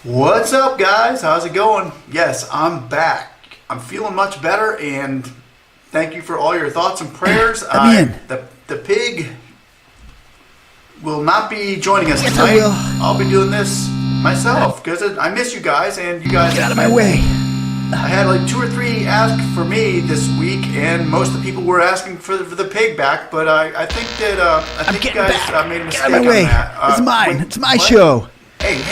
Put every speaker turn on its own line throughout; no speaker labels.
What's up, guys? How's it going? Yes, I'm back. I'm feeling much better, and thank you for all your thoughts and prayers. The pig will not be joining us
Yes,
tonight.
I will.
I'll be doing this myself because I miss you guys, and you guys.
Get out of my way.
I had like 2 or 3 ask for me this week, and most of the people were asking for the pig back. But I think that you guys made a mistake
Get out of my way.
on that.
It's mine.
wait,
It's my
what?
show.
Hey.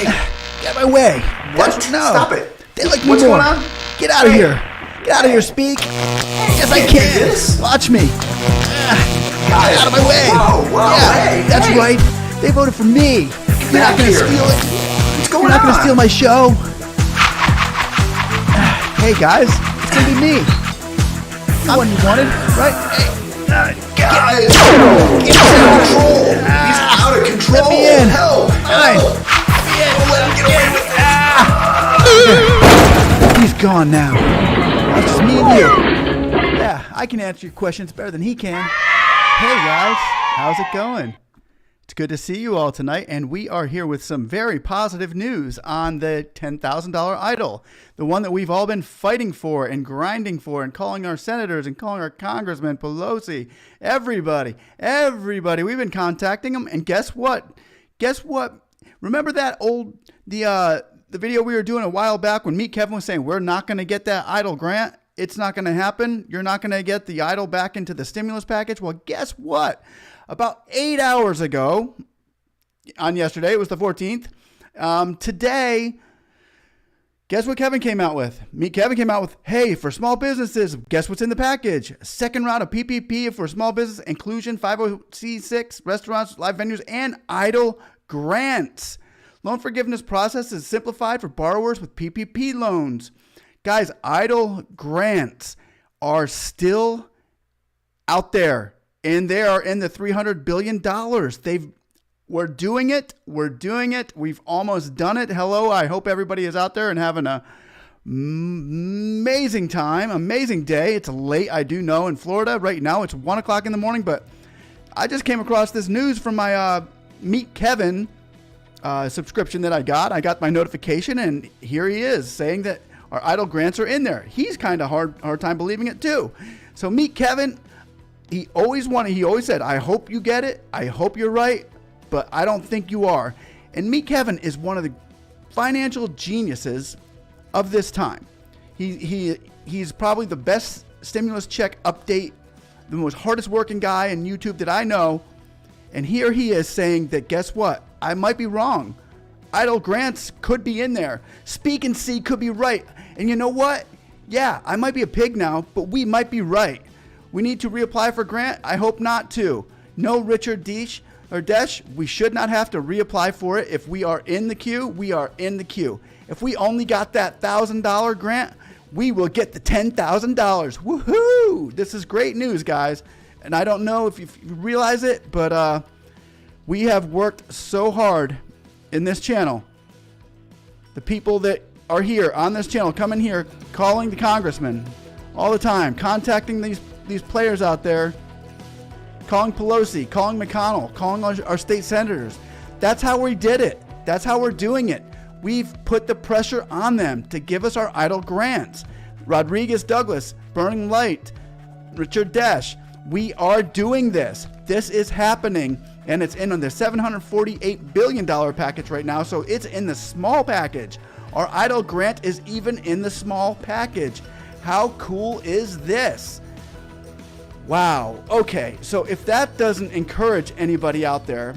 Get out of my way.
What?
No.
Stop it.
They like me
What's
more.
going on?
Get out of
Hey.
here. Get out of here, Speak. Yes, I
can't do
can.
this.
Watch me.
Guys,
Get out of my way.
Whoa,
Yeah,
hey,
that's
hey.
right. They voted for me. You're not
back
going to
here.
steal it.
What's going
You're not going
on?
to steal my show. Hey, guys. It's going to be me. I'm the one you wanted, right? Hey.
Guys, he's out of control.
Let me in.
Help!
Fine.
Don't let him get away with
He's gone now. It's just me and you. Yeah, I can answer your questions better than he can. Hey guys, how's it going? It's good to see you all tonight, and we are here with some very positive news on the $10,000 idol. The one that we've all been fighting for and grinding for and calling our senators and calling our congressman, Pelosi, everybody. We've been contacting them, and guess what? Remember that the video we were doing a while back when Meet Kevin was saying we're not going to get that EIDL grant? It's not going to happen. You're not going to get the EIDL back into the stimulus package. Well, guess what? About 8 hours ago, on yesterday, it was the 14th, today, guess what Kevin came out with? Meet Kevin came out with, hey, for small businesses, guess what's in the package? Second round of PPP for small business inclusion, 50C6, restaurants, live venues, and EIDL grants. Loan forgiveness process is simplified for borrowers with PPP loans. Guys, EIDL grants are still out there, and they are in the $300 billion. We're doing it. We've almost done it. Hello, I hope everybody is out there and having a amazing time, amazing day. It's late, I do know, in Florida. Right now, it's 1 o'clock in the morning, but I just came across this news from my Meet Kevin subscription that I got. I got my notification, and here he is saying that our EIDL grants are in there. He's kind of hard time believing it too. So Meet Kevin, he always said, I hope you get it. I hope you're right, but I don't think you are. And Meet Kevin is one of the financial geniuses of this time. He's probably the best stimulus check update, the most hardest working guy in YouTube that I know. And here he is saying that, guess what? I might be wrong. EIDL grants could be in there. Speaknsee could be right. And you know what? Yeah, I might be a pig now, but we might be right. We need to reapply for grant? I hope not to. No, Richard Desch, we should not have to reapply for it. If we are in the queue, we are in the queue. If we only got that $1,000 grant, we will get the $10,000. Woohoo! This is great news, guys. And I don't know if you realize it, but we have worked so hard in this channel. The people that are here on this channel, coming here, calling the congressman all the time, contacting these players out there, calling Pelosi, calling McConnell, calling our state senators. That's how we did it. That's how we're doing it. We've put the pressure on them to give us our EIDL grants. Rodriguez Douglas, Burning Light, Richard Desch. We are doing this. This is happening, and it's in on the $748 billion package right now, so it's in the small package. Our EIDL grant is even in the small package. How cool is this? Wow. Okay, so if that doesn't encourage anybody out there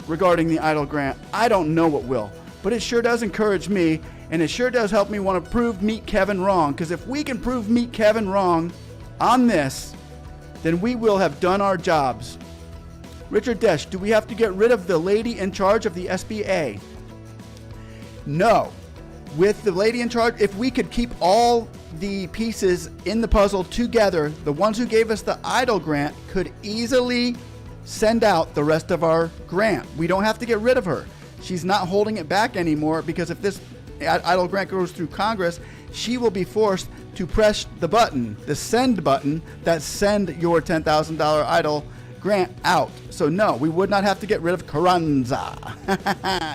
regarding the EIDL grant, I don't know what will. But it sure does encourage me, and it sure does help me want to prove Meet Kevin wrong, because if we can prove Meet Kevin wrong on this, then we will have done our jobs. Richard Desch, do we have to get rid of the lady in charge of the SBA? No. With the lady in charge, if we could keep all the pieces in the puzzle together, the ones who gave us the EIDL grant could easily send out the rest of our grant. We don't have to get rid of her. She's not holding it back anymore, because if this EIDL grant goes through Congress, she will be forced to press the button, the send button, that send your $10,000 EIDL grant out. So no, we would not have to get rid of Carranza.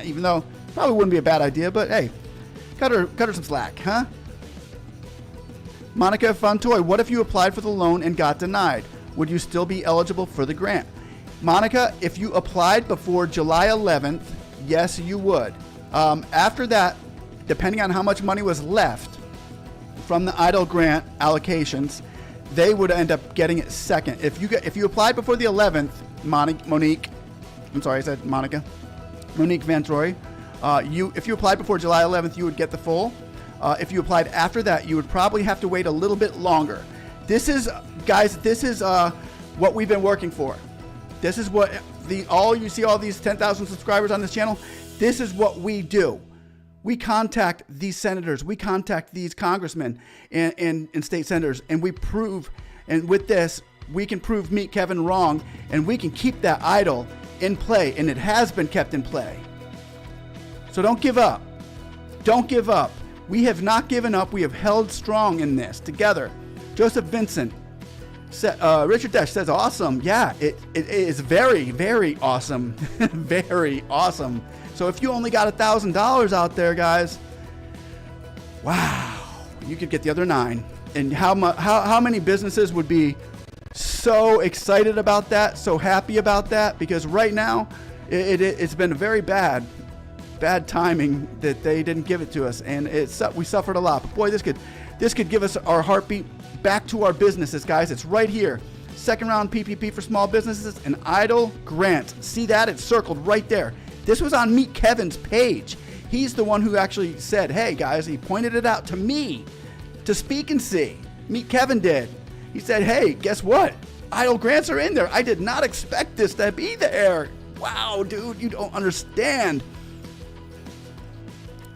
Even though probably wouldn't be a bad idea, but hey, Cut her some slack, huh? Monica Fontoy, what if you applied for the loan and got denied? Would you still be eligible for the grant? Monica, if you applied before July 11th, yes, you would. After that, depending on how much money was left from the EIDL grant allocations, they would end up getting it second. If you applied before the 11th, Monique Van Troy, if you applied before July 11th, you would get the full. If you applied after that, you would probably have to wait a little bit longer. This is, guys, what we've been working for. This is what you see all these 10,000 subscribers on this channel. This is what we do. We contact these senators, we contact these congressmen and state senators, and we prove, and with this, we can prove Meet Kevin wrong, and we can keep that EIDL in play, and it has been kept in play. So don't give up. Don't give up. We have not given up. We have held strong in this together. Joseph Vincent, Richard Desch says, awesome. Yeah, it is very, very awesome. Very awesome. So if you only got $1,000 out there, guys, wow, you could get the other 9. And how many businesses would be so excited about that, so happy about that? Because right now, it's been a very bad timing that they didn't give it to us, and we suffered a lot. But boy, this could give us our heartbeat back to our businesses, guys. It's right here. Second round PPP for small businesses and EIDL grant. See that? It's circled right there. This was on Meet Kevin's page. He's the one who actually said, hey guys, he pointed it out to me, to Speaknsee. Meet Kevin did. He said, hey, guess what? EIDL grants are in there. I did not expect this to be there. Wow, dude, you don't understand.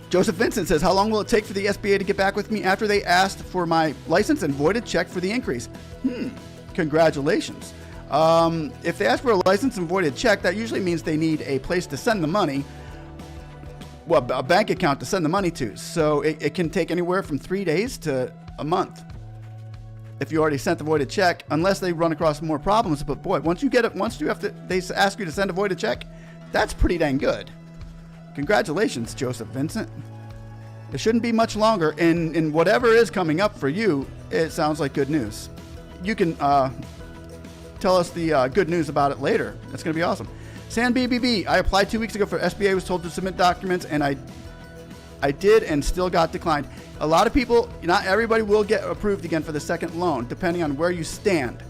Joseph Vincent says, how long will it take for the SBA to get back with me after they asked for my license and voided check for the increase? Congratulations. If they ask for a license and voided check, that usually means they need a place to send the money, well, a bank account to send the money to. So it can take anywhere from 3 days to a month if you already sent the voided check, unless they run across more problems. But boy, once you get it, they ask you to send a voided check, that's pretty dang good. Congratulations, Joseph Vincent. It shouldn't be much longer, and whatever is coming up for you, it sounds like good news. You can tell us the good news about it later. That's going to be awesome. San BBB, I applied 2 weeks ago for SBA, was told to submit documents, and I did and still got declined. A lot of people, not everybody will get approved again for the second loan, depending on where you stand.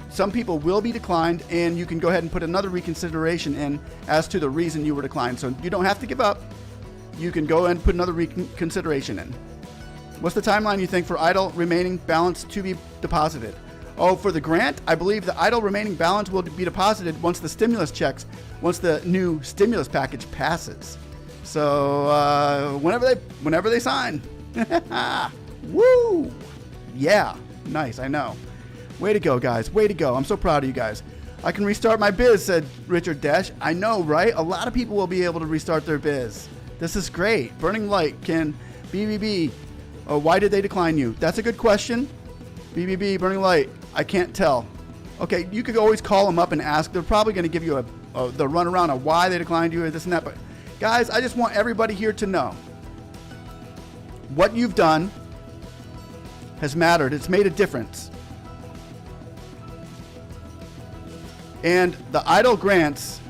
Some people will be declined, and you can go ahead and put another reconsideration in as to the reason you were declined. So you don't have to give up. You can go and put another reconsideration in. What's the timeline you think for EIDL remaining balance to be deposited? Oh, for the grant, I believe the EIDL remaining balance will be deposited once the new stimulus package passes. So whenever they sign. Woo! Yeah, nice, I know. Way to go, guys. Way to go. I'm so proud of you guys. I can restart my biz, said Richard Desch. I know, right? A lot of people will be able to restart their biz. This is great. Burning Light, can BBB, why did they decline you? That's a good question. BBB, Burning Light, I can't tell. Okay, you could always call them up and ask. They're probably going to give you the runaround of why they declined you or this and that. But guys, I just want everybody here to know what you've done has mattered. It's made a difference. And the EIDL grants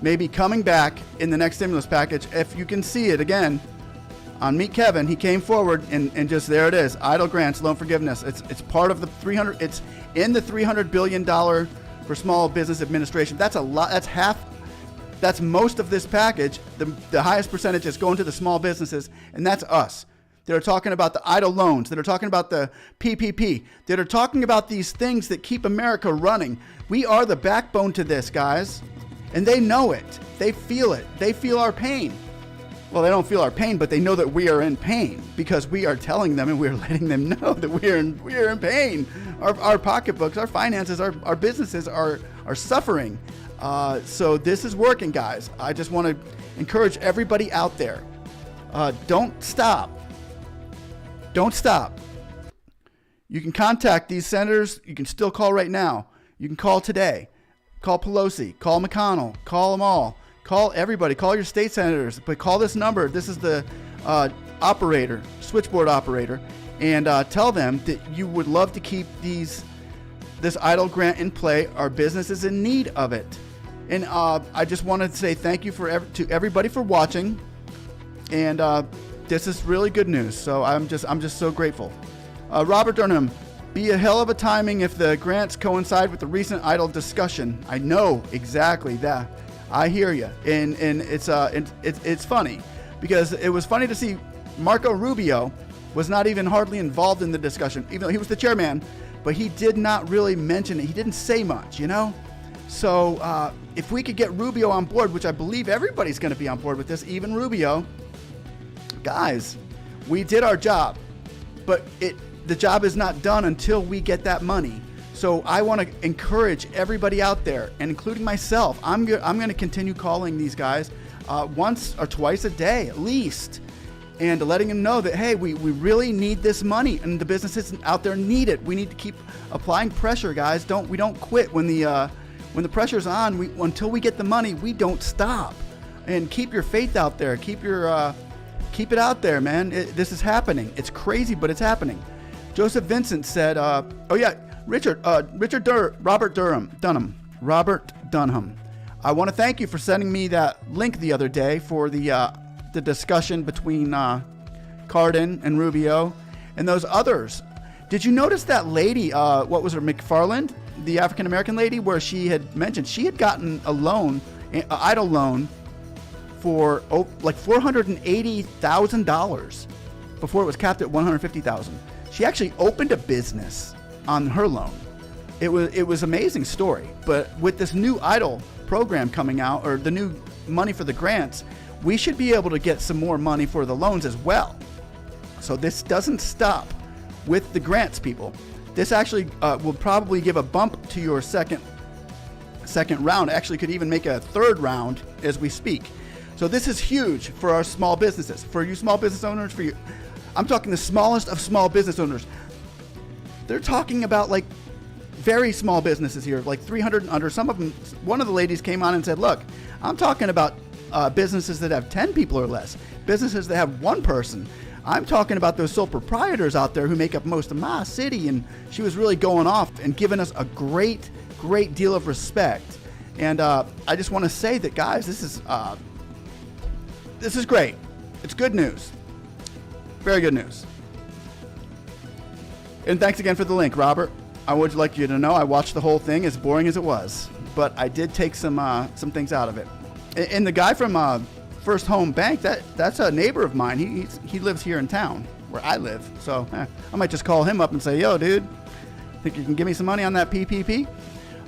may be coming back in the next stimulus package. If you can see it again on Meet Kevin, he came forward and just there it is. EIDL grants, loan forgiveness. It's part of the 300. It's in the $300 billion for small business administration. That's a lot. That's half. That's most of this package. The highest percentage is going to the small businesses, and that's us. That are talking about the EIDL loans, that are talking about the PPP, that are talking about these things that keep America running. We are the backbone to this, guys. And they know it. They feel it. They feel our pain. Well, they don't feel our pain, but they know that we are in pain because we are telling them and we're letting them know that we are in pain. Our pocketbooks, our finances, our businesses are suffering. So this is working, guys. I just want to encourage everybody out there. Don't stop. Don't stop. You can contact these senators. You can still call right now. You can call today. Call Pelosi. Call McConnell. Call them all. Call everybody. Call your state senators. But call this number. This is the operator, switchboard operator, and tell them that you would love to keep this EIDL grant in play. Our business is in need of it. And I just wanted to say thank you to everybody for watching. And this is really good news. So I'm just so grateful. Robert Durham, be a hell of a timing if the grants coincide with the recent EIDL discussion. I know exactly that. I hear you. And it's funny because it was funny to see Marco Rubio was not even hardly involved in the discussion, even though he was the chairman, but he did not really mention it. He didn't say much, you know? So if we could get Rubio on board, which I believe everybody's going to be on board with this, even Rubio, guys, we did our job, but the job is not done until we get that money. So I want to encourage everybody out there, and including myself, I'm going to continue calling these guys once or twice a day at least, and letting them know that, hey, we really need this money, and the businesses out there need it. We need to keep applying pressure, guys. We don't quit when the pressure's on. Until we get the money, we don't stop. And keep your faith out there. Keep it out there, man. This is happening. It's crazy, but it's happening. Joseph Vincent said, Robert Dunham. I want to thank you for sending me that link the other day for the discussion between Cardin and Rubio and those others. Did you notice that lady, what was her, McFarland, the African-American lady, where she had mentioned she had gotten a loan, an EIDL loan for like $480,000 before it was capped at $150,000. She actually opened a business on her loan. It was an amazing story. But with this new EIDL program coming out, or the new money for the grants, we should be able to get some more money for the loans as well. So this doesn't stop with the grants, people. This actually will probably give a bump to your second round. Actually could even make a third round as we speak. So this is huge for our small businesses. For you small business owners, I'm talking the smallest of small business owners. They're talking about like very small businesses here, like 300 and under. Some of them, one of the ladies came on and said, look, I'm talking about businesses that have 10 people or less, businesses that have one person. I'm talking about those sole proprietors out there who make up most of my city. And she was really going off and giving us a great deal of respect. And I just want to say that, guys, this is great. It's good news. Very good news. And thanks again for the link, Robert. I would like you to know I watched the whole thing, as boring as it was, but I did take some things out of it. And the guy from First Home Bank, that's a neighbor of mine. He lives here in town where I live. So I might just call him up and say, yo, dude, think you can give me some money on that PPP?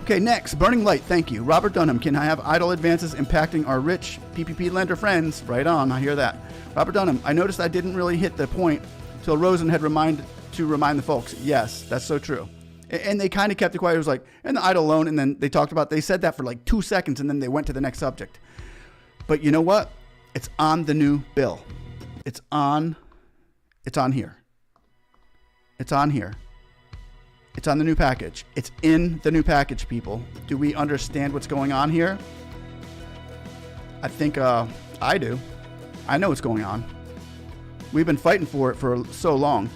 Okay, next, Burning Light, thank you. Robert Dunham, can I have EIDL advances impacting our rich PPP lender friends? Right on, I hear that. Robert Dunham, I noticed I didn't really hit the point till Rosen had remind the folks. Yes, that's so true. And they kind of kept it quiet. It was like, and the EIDL loan, and then they said that for like 2 seconds, and then they went to the next subject. But you know what? It's on the new bill. It's on here. It's on here. It's on the new package. It's in the new package, people. Do we understand what's going on here? I think I do. I know what's going on. We've been fighting for it for so long.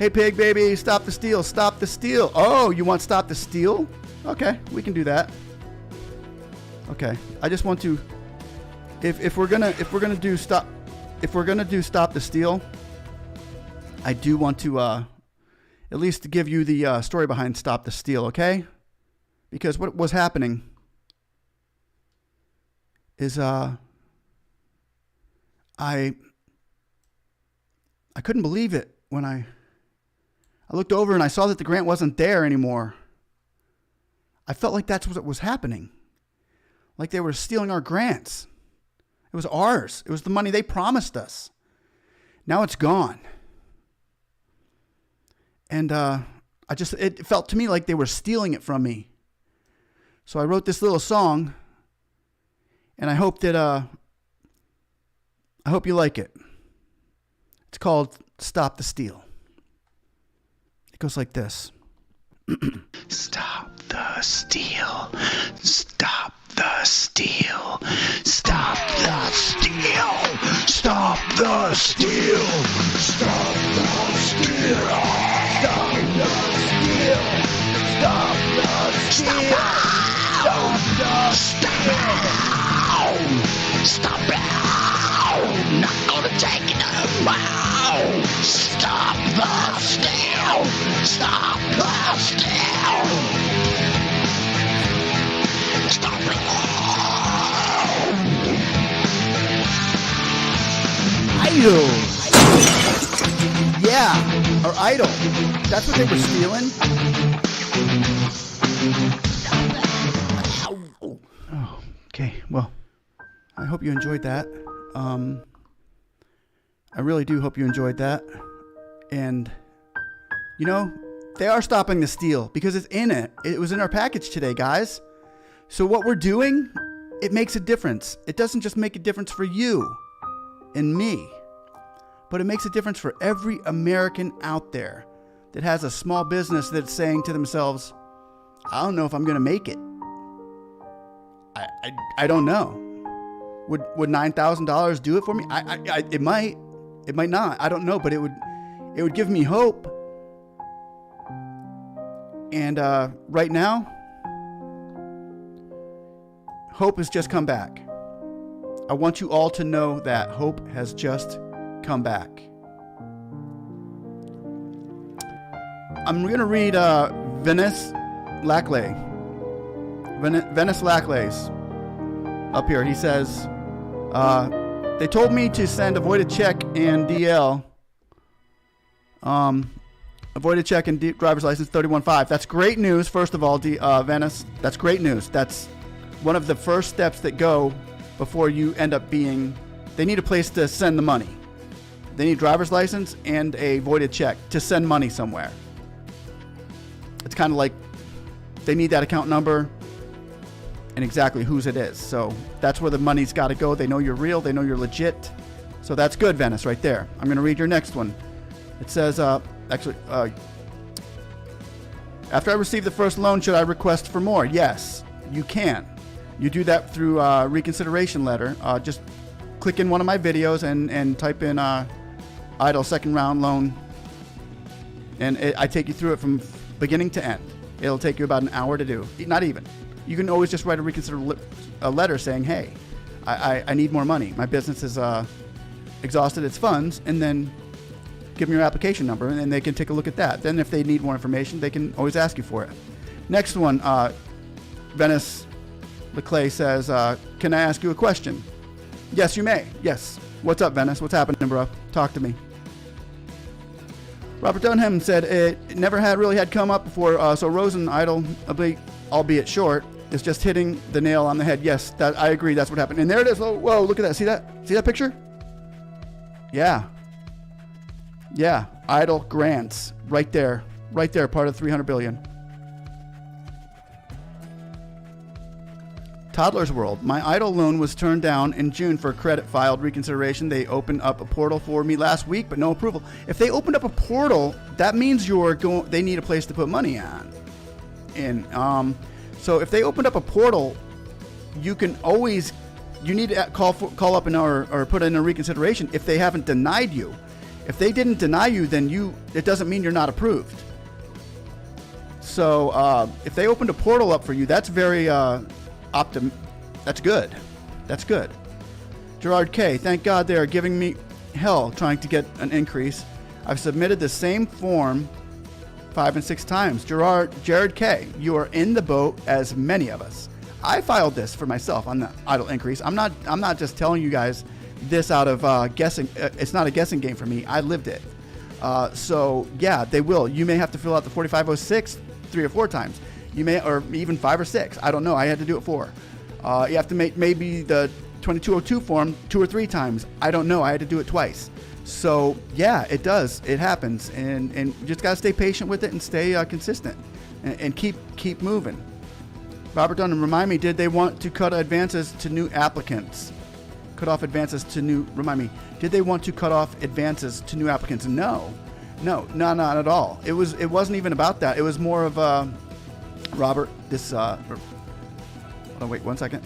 Hey, pig baby, stop the steal, stop the steal. Oh, you want stop the steal? Okay, we can do that. Okay, I just want to, if we're gonna do stop the steal, I do want to at least to give you the story behind stop the steal, okay? Because what was happening is I couldn't believe it when I looked over and I saw that the grant wasn't there anymore. I felt like that's what was happening. Like they were stealing our grants. It was ours. It was the money they promised us. Now it's gone. And it felt to me like they were stealing it from me. So I wrote this little song, and I hope that I hope you like it. It's called Stop the Steal. It goes like this. Stop the steal. Stop the steal. Stop the steal. Stop
the steal! Stop the steal! Stop the steal! Stop the steal! Stop the steal! Stop it! Not gonna take it anymore! Stop the steal! Stop the steal! Stop it!
Idol. Yeah, or idol. That's what they were stealing. Oh, okay. Well, I hope you enjoyed that. I really do hope you enjoyed that. And, you know, they are stopping the steal because it's in it. It was in our package today, guys. So what we're doing, it makes a difference. It doesn't just make a difference for you and me, but it makes a difference for every American out there that has a small business that's saying to themselves, I don't know if I'm going to make it. I don't know. Would $9,000 do it for me? It might not. I don't know, but it would give me hope. And right now, hope has just come back. I want you all to know that hope has just come back. I'm going to read Venice Lackley. Venice Lackley's up here. He says, they told me to send a voided check and DL. A voided check and driver's license 31.5. That's great news, first of all, Venice. That's great news. That's one of the first steps that go before you end up being... They need a place to send the money. They need a driver's license and a voided check to send money somewhere. It's kind of like they need that account number and exactly whose it is. So that's where the money's got to go. They know you're real. They know you're legit. So that's good, Venice, right there. I'm going to read your next one. It says, after I receive the first loan, should I request for more? Yes, you can. You do that through reconsideration letter. Just click in one of my videos and type in EIDL second round loan. And I take you through it from beginning to end. It'll take you about an hour to do. Not even. You can always just write a letter saying, hey, I need more money. My business has exhausted its funds. And then give them your application number, and they can take a look at that. Then if they need more information, they can always ask you for it. Next one, Venice LeClay says, can I ask you a question? Yes, you may. Yes. What's up, Venice? What's happening, bro? Talk to me. Robert Dunham said it never really had come up before, so Rosen EIDL, albeit short, is just hitting the nail on the head. Yes, that I agree. That's what happened. And there it is. Oh, whoa, look at that. See that? See that picture? Yeah. Yeah, EIDL grants right there, part of 300 billion. Toddler's World. My EIDL loan was turned down in June for credit filed reconsideration. They opened up a portal for me last week, but no approval. If they opened up a portal, that means they need a place to put money on. And so if they opened up a portal, you need to call up or put in a reconsideration if they haven't denied you. If they didn't deny you, then it doesn't mean you're not approved. So if they opened a portal up for you, that's very that's good. That's good. Gerard K. Thank God they are giving me hell trying to get an increase. I've submitted the same form 5 and 6 times. Jared K. You are in the boat as many of us. I filed this for myself on the EIDL increase. I'm not just telling you guys this out of guessing. It's not a guessing game for me. I lived it. So yeah, they will. You may have to fill out the 4506 3 or 4 times. You may, or even 5 or 6. I don't know. I had to do it 4. You have to make maybe the 2202 form 2 or 3 times. I don't know. I had to do it twice. So yeah, it does. It happens, and you just gotta stay patient with it and stay consistent, and keep moving. Robert Dunham, remind me, did they want to cut advances to new applicants? Cut off advances to new, remind me, did they want to cut off advances to new applicants? No, not at all. It wasn't even about that. It was more of, Robert, this, hold on, wait 1 second.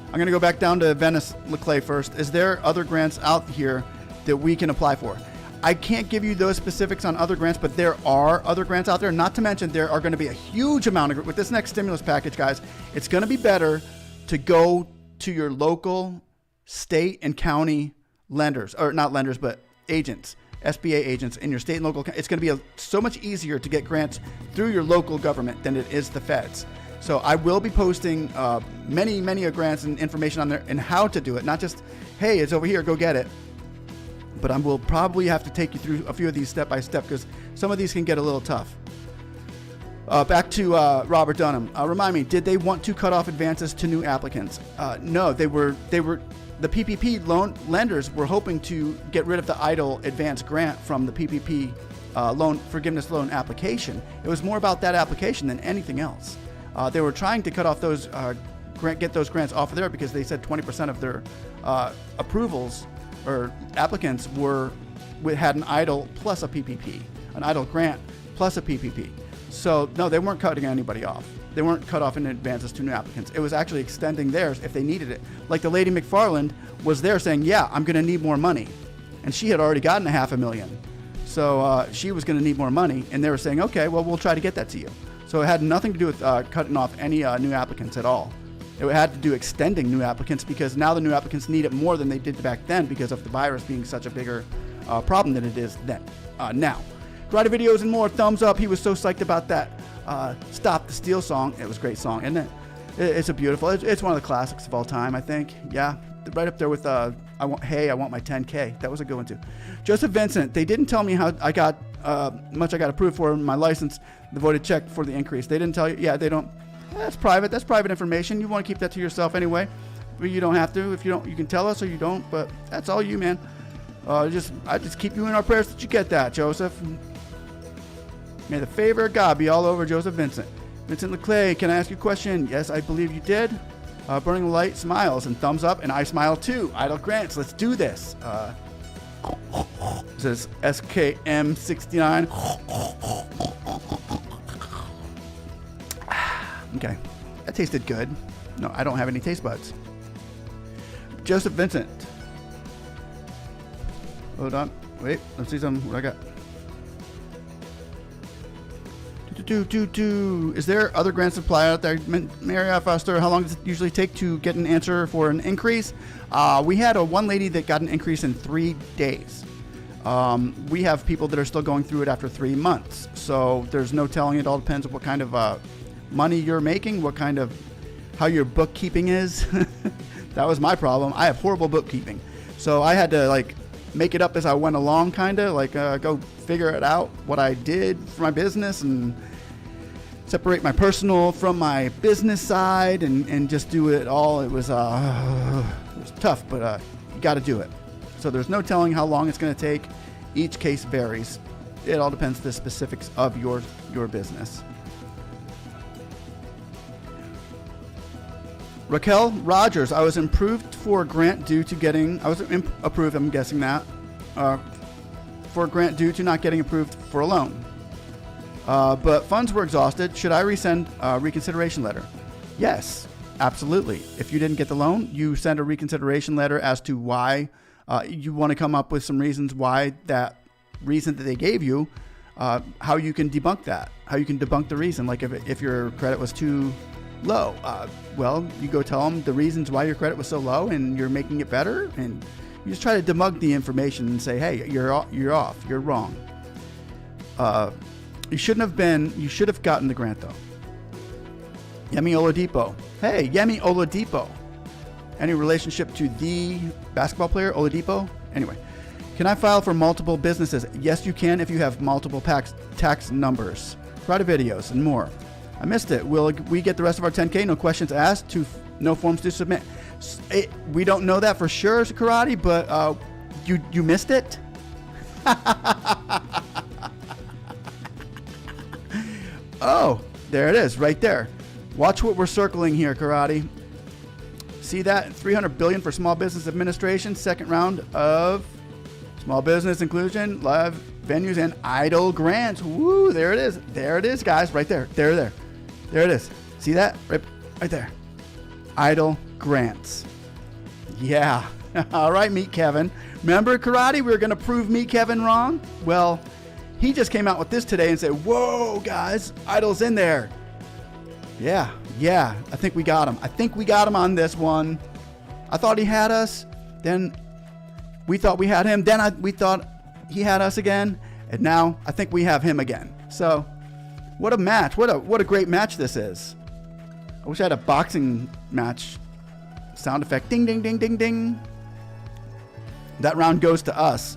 I'm going to go back down to Venice LeClay first. Is there other grants out here that we can apply for? I can't give you those specifics on other grants, but there are other grants out there. Not to mention, there are going to be a huge amount of, with this next stimulus package, guys, it's going to be better to go to your local state and county lenders, or not lenders, but agents, SBA agents in your state and local. It's going to be so much easier to get grants through your local government than it is the feds. So I will be posting many grants and information on there and how to do it. Not just, hey, it's over here, go get it. But I will probably have to take you through a few of these step by step because some of these can get a little tough. Back to Robert Dunham. Remind me, did they want to cut off advances to new applicants? No, they were. The PPP loan lenders were hoping to get rid of the EIDL advance grant from the PPP loan forgiveness loan application. It was more about that application than anything else. They were trying to cut off those get those grants off of there because they said 20% of their approvals or applicants had an EIDL plus a PPP, an EIDL grant plus a PPP. So no, they weren't cutting anybody off. They weren't cut off in advances to new applicants. It was actually extending theirs if they needed it. Like the lady McFarland was there saying, yeah, I'm going to need more money. And she had already gotten $500,000. So she was going to need more money. And they were saying, okay, well, we'll try to get that to you. So it had nothing to do with cutting off any new applicants at all. It had to do extending new applicants because now the new applicants need it more than they did back then because of the virus being such a bigger problem than it is then. Now, karate videos and more. Thumbs up. He was so psyched about that Stop the Steal song. It was a great song, isn't it? It's a beautiful, it's one of the classics of all time, I think. Yeah, right up there with I want my 10k. That was a good one too. Joseph Vincent, they didn't tell me how I got much I got approved for my license, the voided check for the increase. They didn't tell you. Yeah, they don't. That's private. That's private information. You want to keep that to yourself anyway. But you don't have to. If you don't, you can tell us or you don't. But that's all you, man. I just keep you in our prayers that you get that, Joseph. May the favor of God be all over Joseph Vincent. Vincent LeClay, can I ask you a question? Yes, I believe you did. Burning Light smiles and thumbs up, and I smile too. EIDL Grants, let's do this. This is SKM69. Okay, that tasted good. No, I don't have any taste buds. Joseph Vincent. Hold on. Wait, let's see what I got. Is there other grant supply out there? Mary Foster, how long does it usually take to get an answer for an increase? We had one lady that got an increase in 3 days. We have people that are still going through it after 3 months. So there's no telling. It all depends on what kind of money you're making, how your bookkeeping is. That was my problem. I have horrible bookkeeping. So I had to make it up as I went along, go figure it out, what I did for my business and separate my personal from my business side and just do it all. It was tough, but you got to do it. So there's no telling how long it's going to take. Each case varies. It all depends on the specifics of your business. Raquel Rogers, I was approved for a grant due to getting, approved, I'm guessing that, for a grant due to not getting approved for a loan. But funds were exhausted. Should I resend a reconsideration letter? Yes, absolutely. If you didn't get the loan, you send a reconsideration letter as to why you want to come up with some reasons why that reason that they gave you, how you can debunk that, how you can debunk the reason. Like if your credit was too low, well, you go tell them the reasons why your credit was so low and you're making it better, and you just try to debunk the information and say, hey, you're off, you're wrong. You should have gotten the grant though. Yemi Oladipo. Hey, Yemi Oladipo. Any relationship to the basketball player Oladipo? Anyway, can I file for multiple businesses? Yes, you can if you have multiple tax numbers, karate videos, and more. I missed it. Will we get the rest of our 10K? No questions asked, no forms to submit. We don't know that for sure, karate, but you missed it? Oh, there it is, right there. Watch what we're circling here, karate. See that? $300 billion for Small Business Administration, second round of Small Business Inclusion, live venues, and EIDL grants. Woo, there it is. There it is, guys, right there. There it is. See that? Right there. EIDL grants. Yeah. All right, Meet Kevin. Remember, Karate, we were going to prove Meet Kevin wrong? Well, he just came out with this today and said, whoa, guys, EIDL's in there. Yeah. I think we got him on this one. I thought he had us. Then we thought we had him. Then we thought he had us again. And now I think we have him again. So what a match. What a great match this is. I wish I had a boxing match sound effect. Ding, ding, ding, ding, ding. That round goes to us.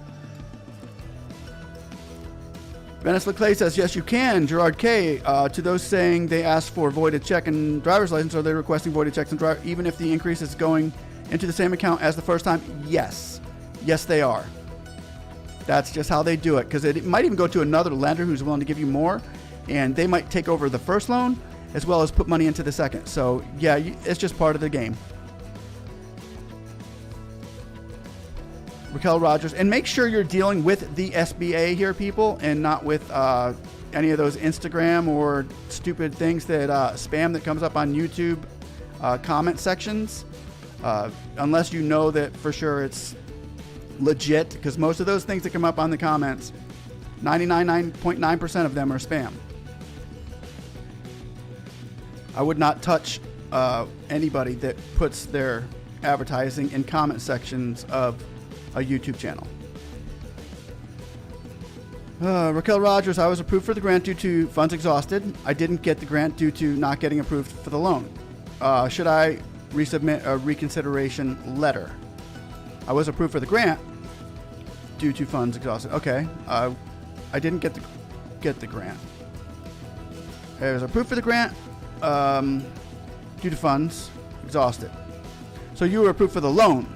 Venice LeClay says, yes, you can. Gerard K. To those saying they asked for voided check and driver's license, are they requesting voided checks and driver, even if the increase is going into the same account as the first time? Yes. Yes, they are. That's just how they do it, because it might even go to another lender who's willing to give you more, and they might take over the first loan as well as put money into the second. So, yeah, it's just part of the game. Raquel Rogers. And make sure you're dealing with the SBA here, people, and not with any of those Instagram or stupid things that spam that comes up on YouTube comment sections. Unless you know that for sure it's legit, because most of those things that come up on the comments, 99.9% of them are spam. I would not touch anybody that puts their advertising in comment sections of a YouTube channel. Raquel Rogers, I was approved for the grant due to funds exhausted. I didn't get the grant due to not getting approved for the loan. Should I resubmit a reconsideration letter? I was approved for the grant due to funds exhausted. Okay. I didn't get the grant. I was approved for the grant due to funds exhausted. So you were approved for the loan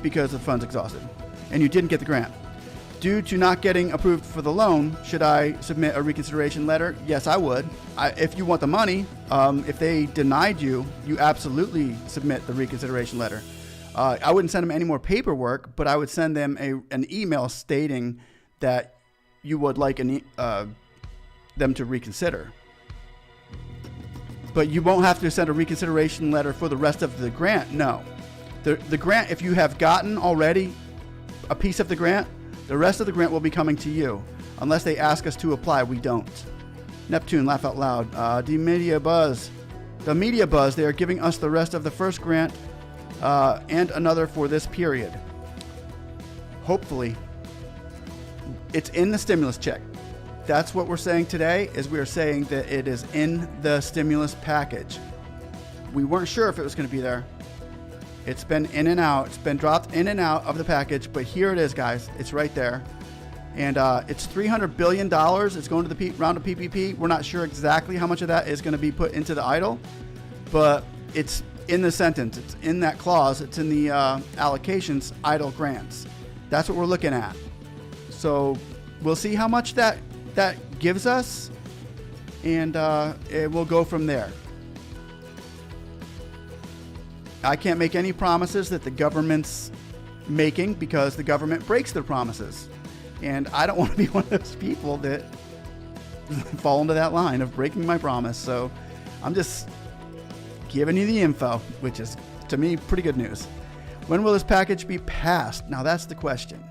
because of funds exhausted, and you didn't get the grant. Due to not getting approved for the loan, should I submit a reconsideration letter? Yes, I would. If you want the money, if they denied you, you absolutely submit the reconsideration letter. I wouldn't send them any more paperwork, but I would send them an email stating that you would like them to reconsider. But you won't have to send a reconsideration letter for the rest of the grant. No. The grant, if you have gotten already a piece of the grant, the rest of the grant will be coming to you. Unless they ask us to apply, we don't. Neptune, laugh out loud. The media buzz, they are giving us the rest of the first grant and another for this period. Hopefully. It's in the stimulus check. That's what we're saying today, is we are saying that it is in the stimulus package. We weren't sure if it was going to be there. It's been in and out. It's been dropped in and out of the package, but here it is, guys. It's right there. And it's $300 billion. It's going to the round of PPP. We're not sure exactly how much of that is going to be put into the EIDL, but it's in the sentence. It's in that clause. It's in the allocations, EIDL grants. That's what we're looking at. So we'll see how much that gives us, and it will go from there. I can't make any promises that the government's making, because the government breaks their promises. And I don't want to be one of those people that fall into that line of breaking my promise. So I'm just giving you the info, which is, to me, pretty good news. When will this package be passed? Now, that's the question.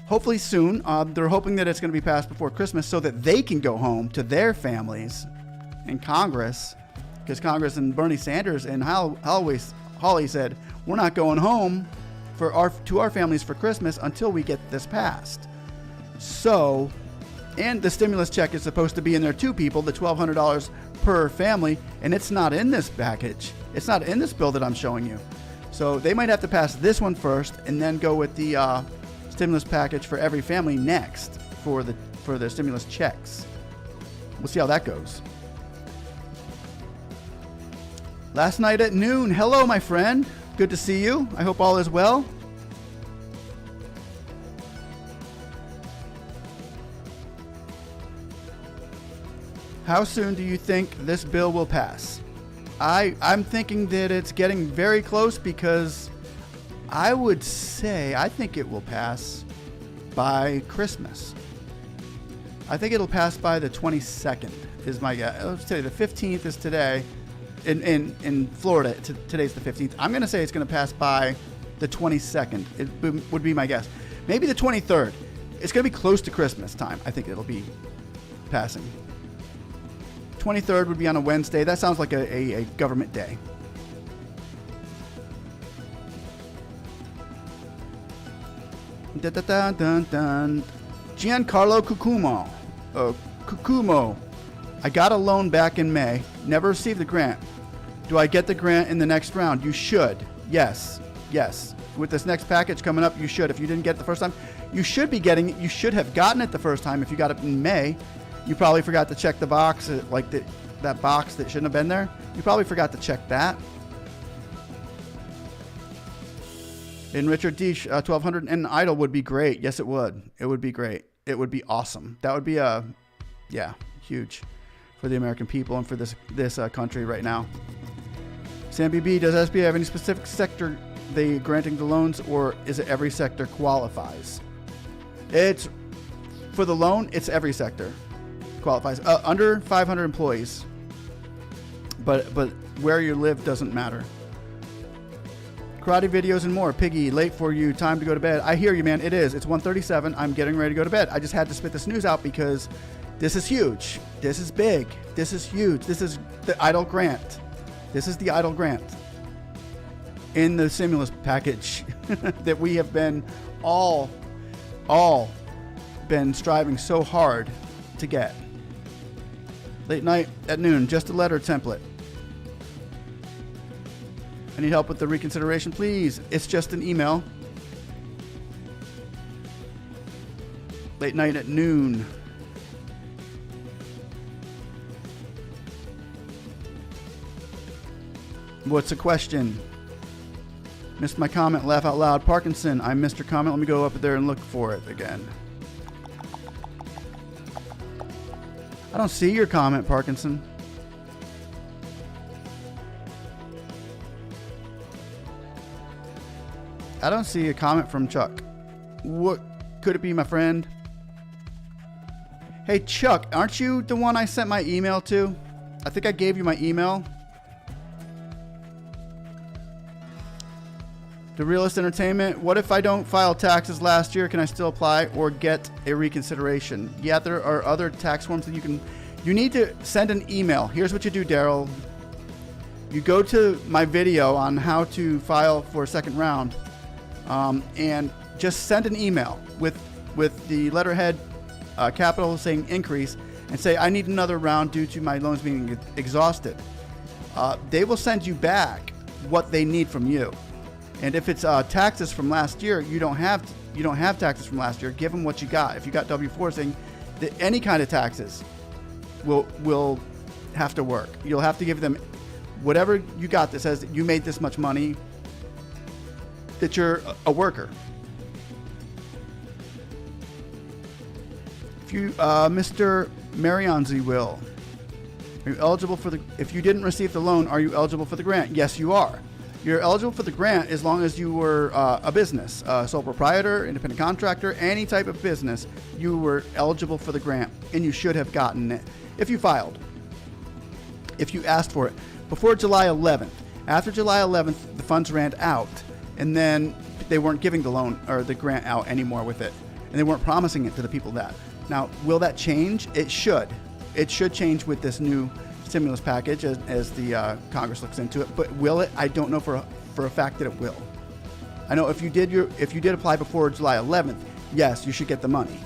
Hopefully soon. They're hoping that it's going to be passed before Christmas so that they can go home to their families in Congress, because Congress and Bernie Sanders and Holly said, we're not going home to our families for Christmas until we get this passed. So, and the stimulus check is supposed to be in there too, people, the $1,200 per family, and it's not in this package. It's not in this bill that I'm showing you. So they might have to pass this one first and then go with the stimulus package for every family next for the stimulus checks. We'll see how that goes. Last night at noon. Hello, my friend. Good to see you. I hope all is well. How soon do you think this bill will pass? I'm thinking that it's getting very close, because I would say I think it will pass by Christmas. I think it'll pass by the 22nd is my guess. Let's tell you, the 15th is today. In Florida, today's the 15th. I'm going to say it's going to pass by the 22nd. It would be my guess. Maybe the 23rd. It's going to be close to Christmas time. I think it'll be passing. 23rd would be on a Wednesday. That sounds like a government day. Dun, dun, dun, dun, dun. Giancarlo Cucumo. I got a loan back in May. Never received the grant. Do I get the grant in the next round? You should. Yes. Yes. With this next package coming up, you should. If you didn't get it the first time, you should be getting it. You should have gotten it the first time if you got it in May. You probably forgot to check the box, like that box that shouldn't have been there. You probably forgot to check that. And Richard Deesh, 1200 and EIDL would be great. Yes, it would. It would be great. It would be awesome. That would be huge for the American people and for this country right now. Sam BB, does SBA have any specific sector they granting the loans, or is it every sector qualifies? It's for the loan. It's every sector qualifies. Under 500 employees, but where you live doesn't matter. Karate videos and more. Piggy, late for you. Time to go to bed. I hear you, man. It is. It's 1:37. I'm getting ready to go to bed. I just had to spit this news out because this is huge. This is big. This is huge. This is the EIDL grant. This is the EIDL grant in the stimulus package that we have been all been striving so hard to get. Late night at noon. Just a letter template. I need help with the reconsideration, please. It's just an email. Late night at noon. What's the question? Missed my comment, laugh out loud. Parkinson, I missed your comment. Let me go up there and look for it again. I don't see your comment, Parkinson. I don't see a comment from Chuck. What could it be, my friend? Hey, Chuck, aren't you the one I sent my email to? I think I gave you my email. The Realist Entertainment. What if I don't file taxes last year? Can I still apply or get a reconsideration? Yeah, there are other tax forms that you can. You need to send an email. Here's what you do, Daryl. You go to my video on how to file for a second round. And just send an email with the letterhead capital saying increase and say, I need another round due to my loans being exhausted. They will send you back what they need from you. And if it's taxes from last year, you don't have taxes from last year. Give them what you got. If you got W-4 saying that any kind of taxes will have to work. You'll have to give them whatever you got that says that you made this much money, that you're a worker. If you, Mr. Marianzi will, are you eligible for the, if you didn't receive the loan, are you eligible for the grant? Yes, you are. You're eligible for the grant as long as you were a business, sole proprietor, independent contractor, any type of business, you were eligible for the grant and you should have gotten it if you filed, if you asked for it before July 11th. After July 11th, the funds ran out. And then they weren't giving the loan or the grant out anymore with it. And they weren't promising it to the people that. Now, will that change? It should. It should change with this new stimulus package as the Congress looks into it. But will it? I don't know for a fact that it will. I know if you did apply before July 11th, yes, you should get the money.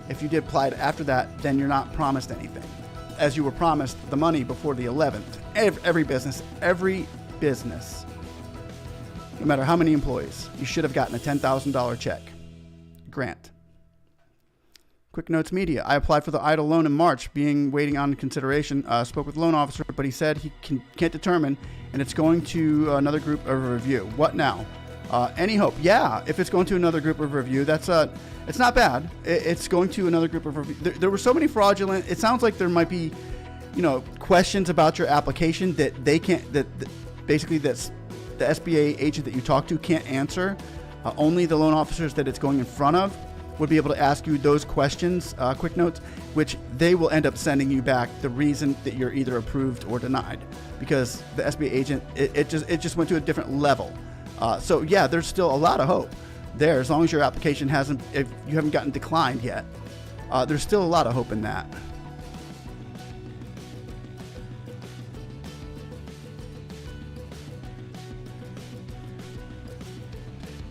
If you did apply after that, then you're not promised anything. As you were promised the money before the 11th. Every business, no matter how many employees, you should have gotten a $10,000 check. Grant. Quick Notes Media. I applied for the EIDL loan in March, waiting on consideration. Spoke with the loan officer, but he said he can't determine, and it's going to another group of review. What now? Any hope? Yeah, if it's going to another group of review, that's it's not bad. It's going to another group of review. There were so many fraudulent. It sounds like there might be, questions about your application that they can't. Basically that's. The SBA agent that you talk to can't answer. Only the loan officers that it's going in front of would be able to ask you those questions, quick notes, which they will end up sending you back the reason that you're either approved or denied, because the SBA agent, it just went to a different level. So yeah, there's still a lot of hope there, as long as your application if you haven't gotten declined yet. There's still a lot of hope in that.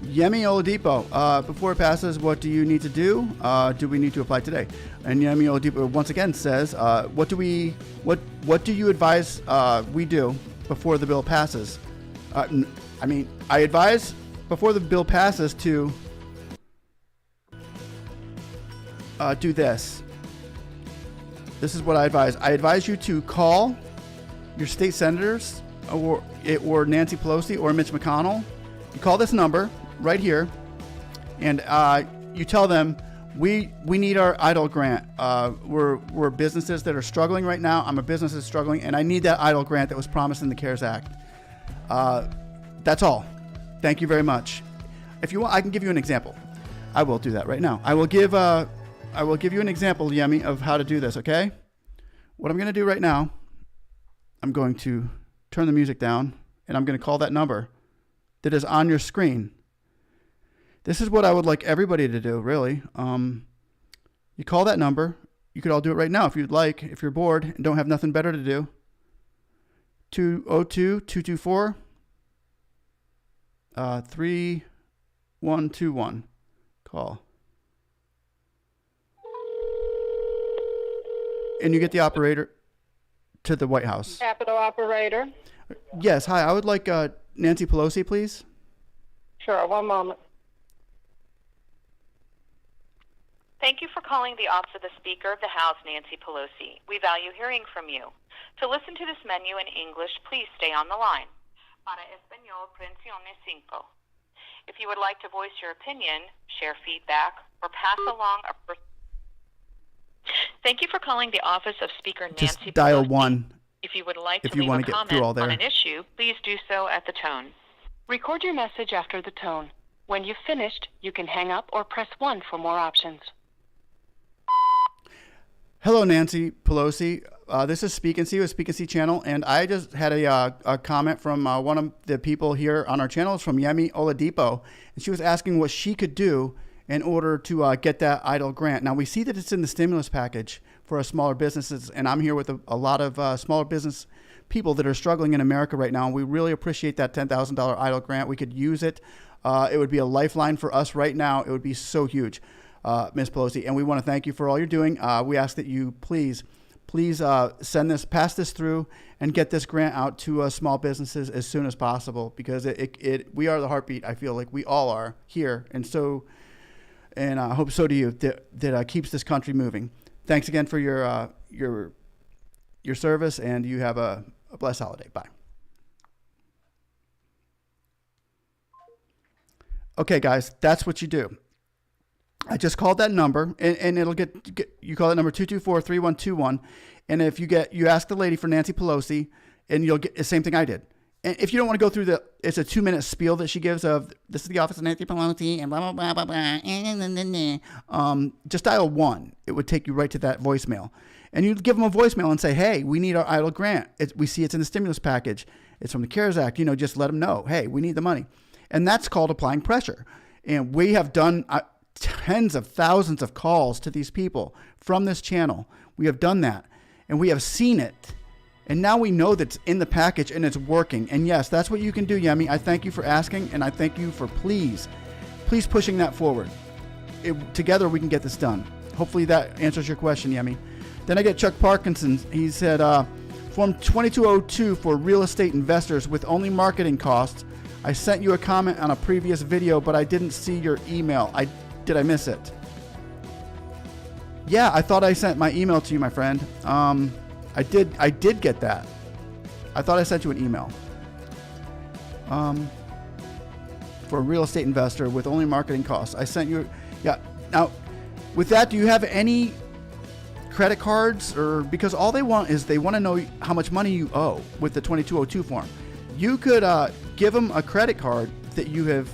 Yemi Oladipo, before it passes, what do you need to do? Do we need to apply today? And Yemi Oladipo once again says, what do you advise we do before the bill passes? I advise before the bill passes to do this. This is what I advise. I advise you to call your state senators or Nancy Pelosi or Mitch McConnell. You call this number right here, and you tell them we need our EIDL grant. We're businesses that are struggling right now. I'm a business that's struggling, and I need that EIDL grant that was promised in the CARES Act. That's all. Thank you very much. If you want, I can give you an example. I will do that right now. I will give you an example, Yemi, of how to do this. Okay? What I'm going to do right now, I'm going to turn the music down, and I'm going to call that number that is on your screen. This is what I would like everybody to do, really. You call that number. You could all do it right now if you'd like, if you're bored and don't have nothing better to do. 202-224 3121. Call. And you get the operator to the White House.
Capital operator.
Yes, hi. I would like Nancy Pelosi, please.
Sure, one moment.
Thank you for calling the Office of the Speaker of the House, Nancy Pelosi. We value hearing from you. To listen to this menu in English, please stay on the line. Para español, presione 5. If you would like to voice your opinion, share feedback, or pass along a... Thank you for calling the Office of Speaker Nancy Pelosi.
Just dial 1.
If you would like
if
to
you
leave
want
a
to get through all
comment
there.
on an issue, please do so at the tone.
Record your message after the tone. When you've finished, you can hang up or press 1 for more options.
Hello, Nancy Pelosi. This is Speaknsee with Speaknsee channel, and I just had a comment from one of the people here on our channel. It's from Yemi Oladipo, and she was asking what she could do in order to get that EIDL grant. Now, we see that it's in the stimulus package for our smaller businesses, and I'm here with a lot of smaller business people that are struggling in America right now, and we really appreciate that $10,000 EIDL grant. We could use it. It would be a lifeline for us right now. It would be so huge, Ms. Pelosi, and we want to thank you for all you're doing. We ask that you please pass this through and get this grant out to small businesses as soon as possible, because we are the heartbeat. I feel like we all are here, and I hope so do you. That keeps this country moving. Thanks again for your service, and you have a blessed holiday. Bye. Okay, guys, that's what you do. I just called that number, and it'll get you call that number 224-3121, and if you ask the lady for Nancy Pelosi, and you'll get the same thing I did. And if you don't want to go through it's a 2-minute spiel that she gives of this is the office of Nancy Pelosi and blah blah blah blah blah. Just dial 1. It would take you right to that voicemail, and you give them a voicemail and say, "Hey, we need our EIDL grant. We see it's in the stimulus package. It's from the CARES Act. Just let them know. Hey, we need the money." And that's called applying pressure. And we have done tens of thousands of calls to these people from this channel. We have done that, and we have seen it. And now we know that's in the package and it's working. And yes, that's what you can do, Yemi. I thank you for asking, and I thank you for please pushing that forward. Together we can get this done. Hopefully that answers your question, Yemi. Then I get Chuck Parkinson. He said, Form 2202 for real estate investors with only marketing costs. I sent you a comment on a previous video, but I didn't see your email. Did I miss it? Yeah, I thought I sent my email to you, my friend. I did get that. I thought I sent you an email. For a real estate investor with only marketing costs. I sent you. Yeah. Now, with that, do you have any credit cards, or because all they want to know how much money you owe with the 2202 form. You could give them a credit card that you have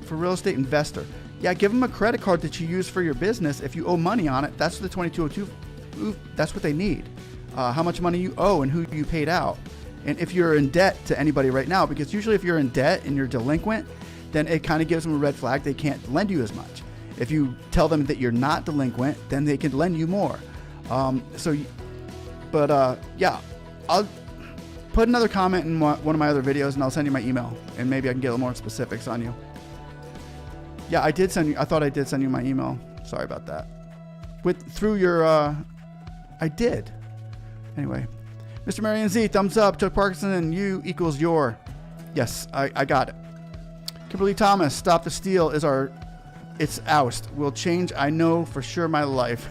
for real estate investor. Yeah, give them a credit card that you use for your business. If you owe money on it, that's the 2202. That's what they need. How much money you owe and who you paid out. And if you're in debt to anybody right now, because usually if you're in debt and you're delinquent, then it kind of gives them a red flag. They can't lend you as much. If you tell them that you're not delinquent, then they can lend you more. Yeah, I'll put another comment in one of my other videos and I'll send you my email and maybe I can get a little more specifics on you. Yeah, I did send you. I thought I did send you my email. Sorry about that. Through your, I did. Anyway, Mr. Marion Z, thumbs up. Chuck Parkinson and you equals your. Yes, I got it. Kimberly Thomas, stop the steal is it's oust. Will change, I know for sure, my life.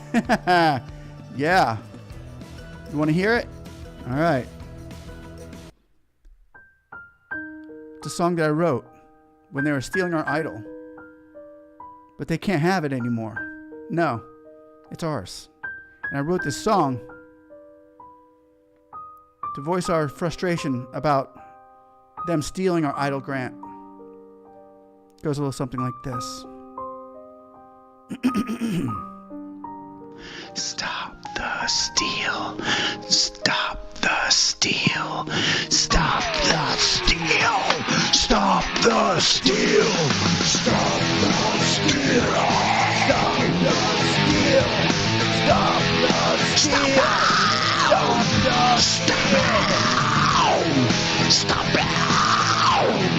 Yeah. You want to hear it? All right. It's a song that I wrote when they were stealing our idol. But they can't have it anymore. No, it's ours. And I wrote this song to voice our frustration about them stealing our idol grant. It goes a little something like this.
Stop the steal. Stop the steal. Stop the steal. Stop the steal. Stop the steal. Stop the steal. Stop the steal. Stop the steal. Stop it.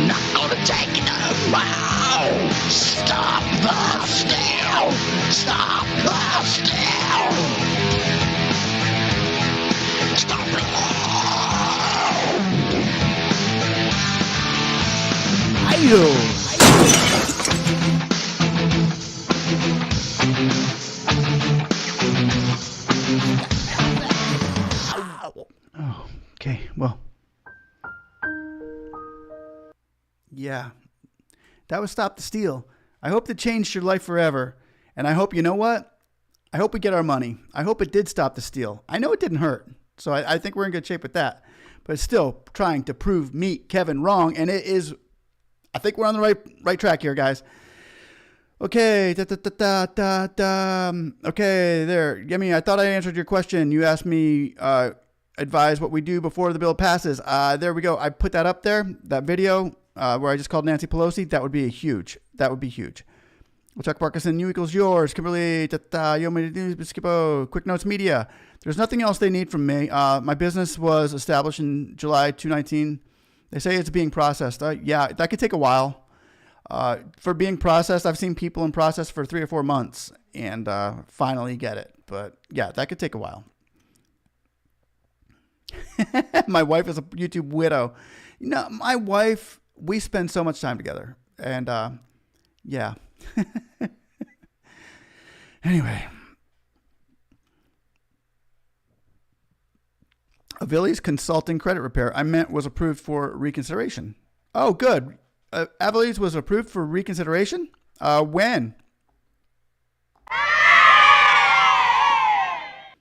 Not gonna take it anymore. Stop the steal. Stop the steal. Stop it.
Oh, okay, well. Yeah, that was Stop the Steal. I hope that changed your life forever. And I hope, you know what? I hope we get our money. I hope it did stop the steal. I know it didn't hurt. So I think we're in good shape with that. But it's still trying to prove me, Kevin, wrong. And it is, I think we're on the right track here, guys. Okay. Okay, there. I mean, I thought I answered your question. You asked me, advise what we do before the bill passes. There we go. I put that up there, that video where I just called Nancy Pelosi. That would be huge. That would be huge. Well, Chuck Parkinson, you equals yours. Kimberly, Skippo, Quick Notes Media. There's nothing else they need from me. My business was established in July 2019. They say it's being processed. Yeah, that could take a while. For being processed, I've seen people in process for 3 or 4 months and finally get it. But yeah, that could take a while. My wife is a YouTube widow. You know, my wife, we spend so much time together. And yeah. Anyway. Aviles Consulting Credit Repair, I meant was approved for reconsideration. Oh, good. Aviles was approved for reconsideration? When?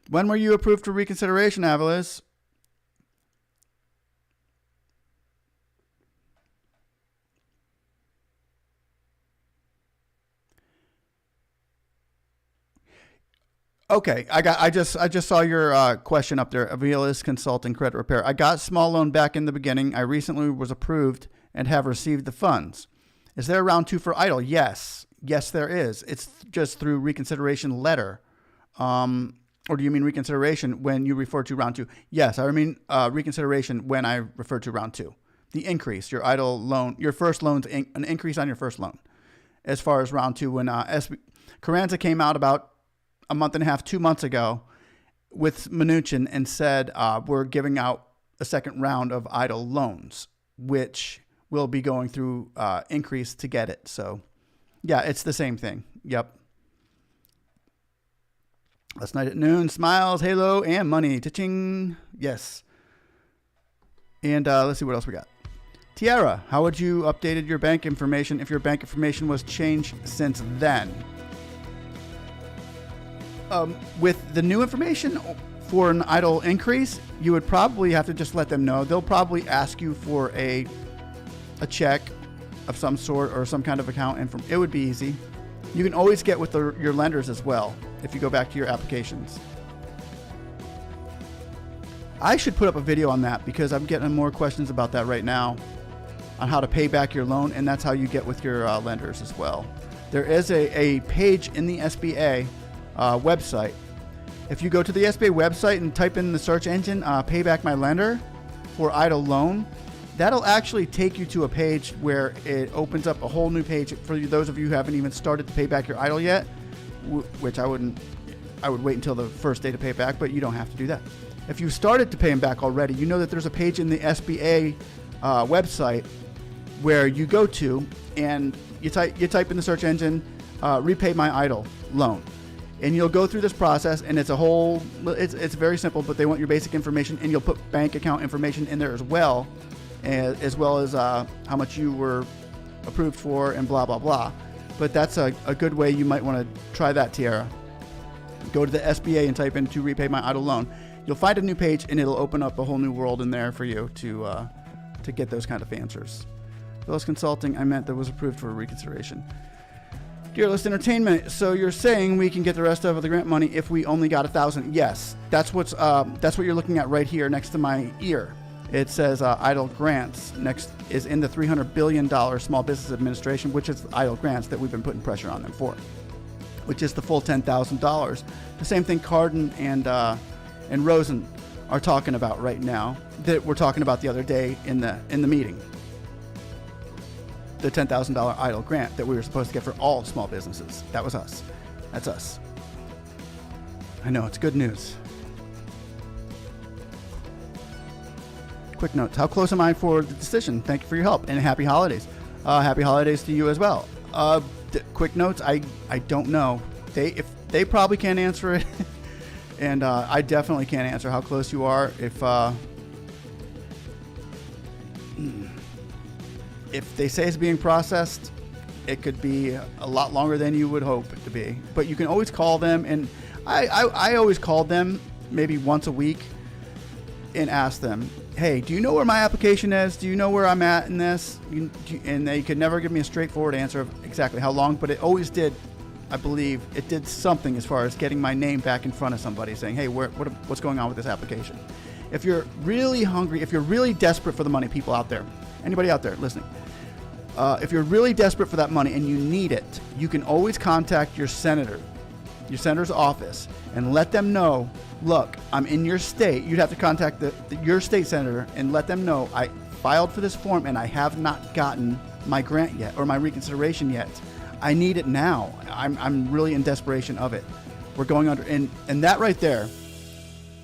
When were you approved for reconsideration, Aviles? Okay, I just saw your question up there. Aviles Consulting Credit Repair. I got small loan back in the beginning. I recently was approved and have received the funds. Is there a round 2 for EIDL? Yes, there is. It's just through reconsideration letter. Or do you mean reconsideration when you refer to round 2? Yes, I mean reconsideration when I refer to round 2. The increase, your EIDL loan, your first loan's an increase on your first loan. As far as round 2, when Carranza came out about a month and a half, 2 months ago with Mnuchin and said, we're giving out a second round of EIDL loans, which will be going through increase to get it. So yeah, it's the same thing. Yep. Last night at noon, smiles, halo, and money. Cha-ching. Yes. And let's see what else we got. Tiara, how would you updated your bank information if your bank information was changed since then? With the new information for an EIDL increase, you would probably have to just let them know. They'll probably ask you for a check of some sort or some kind of account. And it would be easy. You can always get with your lenders as well if you go back to your applications. I should put up a video on that because I'm getting more questions about that right now on how to pay back your loan, and that's how you get with your lenders as well. There is a page in the SBA website. If you go to the SBA website and type in the search engine, pay back my lender for EIDL loan, that'll actually take you to a page where it opens up a whole new page for those of you who haven't even started to pay back your EIDL yet, which I would wait until the first day to pay it back, but you don't have to do that. If you started to pay them back already, you know that there's a page in the SBA website where you go to and you type in the search engine, repay my EIDL loan. And you'll go through this process, and it's very simple, but they want your basic information, and you'll put bank account information in there as well as how much you were approved for and blah, blah, blah. But that's a good way you might want to try that, Tiara. Go to the SBA and type in to repay my EIDL loan. You'll find a new page, and it'll open up a whole new world in there for you to get those kind of answers. Those consulting, I meant that was approved for reconsideration. Gearless Entertainment. So you're saying we can get the rest of the grant money if we only got 1,000? Yes, that's what you're looking at right here next to my ear. It says EIDL Grants. Next is in the $300 billion Small Business Administration, which is EIDL Grants that we've been putting pressure on them for, which is the full $10,000. The same thing Carden and Rosen are talking about right now that we're talking about the other day in the meeting. The $10,000 EIDL grant that we were supposed to get for all small businesses. That was us. That's us. I know, it's good news. Quick note, how close am I for the decision? Thank you for your help, and happy holidays. Happy holidays to you as well. Quick notes, I don't know. If they probably can't answer it, and I definitely can't answer how close you are. If they say it's being processed, it could be a lot longer than you would hope it to be. But you can always call them, and I always called them maybe once a week and ask them, hey, do you know where my application is? Do you know where I'm at in this? And they could never give me a straightforward answer of exactly how long, but it always did, I believe, it did something as far as getting my name back in front of somebody saying, hey, what's going on with this application? If you're really hungry, if you're really desperate for the money, people out there, anybody out there listening, if you're really desperate for that money and you need it, you can always contact your senator's office, and let them know, look, I'm in your state. You'd have to contact your state senator and let them know I filed for this form and I have not gotten my grant yet or my reconsideration yet. I need it now. I'm really in desperation of it. We're going under, and that right there,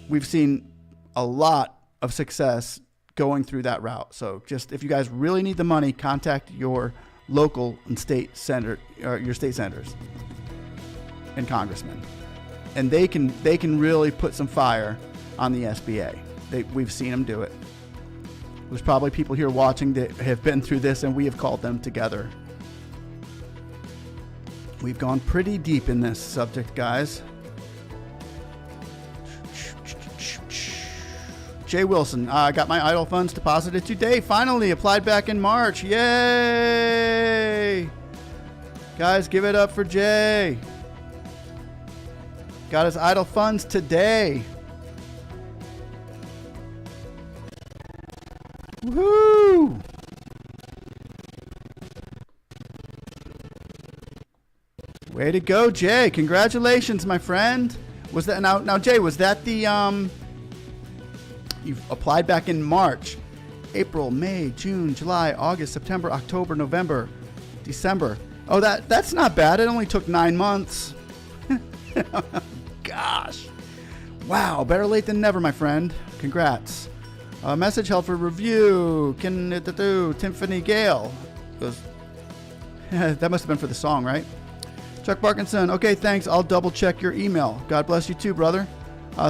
we've seen a lot of success going through that route. So just if you guys really need the money, contact your local and state senator, or your state senators and congressmen, and they can really put some fire on the SBA. We've seen them do it. There's probably people here watching that have been through this, and we have called them together. We've gone pretty deep in this subject, guys. Jay Wilson, I got my EIDL funds deposited today. Finally, applied back in March. Yay! Guys, give it up for Jay. Got his EIDL funds today. Woohoo! Way to go, Jay. Congratulations, my friend. Was that now Jay, was that the you've applied back in March, April, May, June, July, August, September, October, November, December. Oh, that's not bad. It only took 9 months. Gosh. Wow, better late than never, my friend. Congrats. Message held for review. Tiffany Gale goes. That must have been for the song, right? Chuck Parkinson. Okay, thanks. I'll double check your email. God bless you too, brother.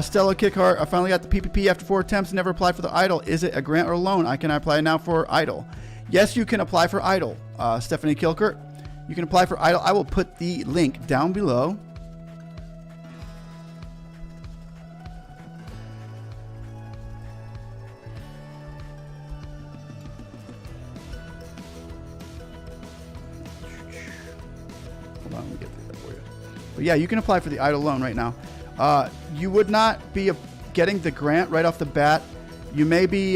Stella Kickhart. I finally got the PPP after 4 attempts. Never applied for the EIDL. Is it a grant or a loan? I can apply now for EIDL. Yes, you can apply for EIDL. Stephanie Kilkert. You can apply for EIDL. I will put the link down below. Hold Let me get that for you. But yeah, you can apply for the EIDL loan right now. You would not be getting the grant right off the bat. You may be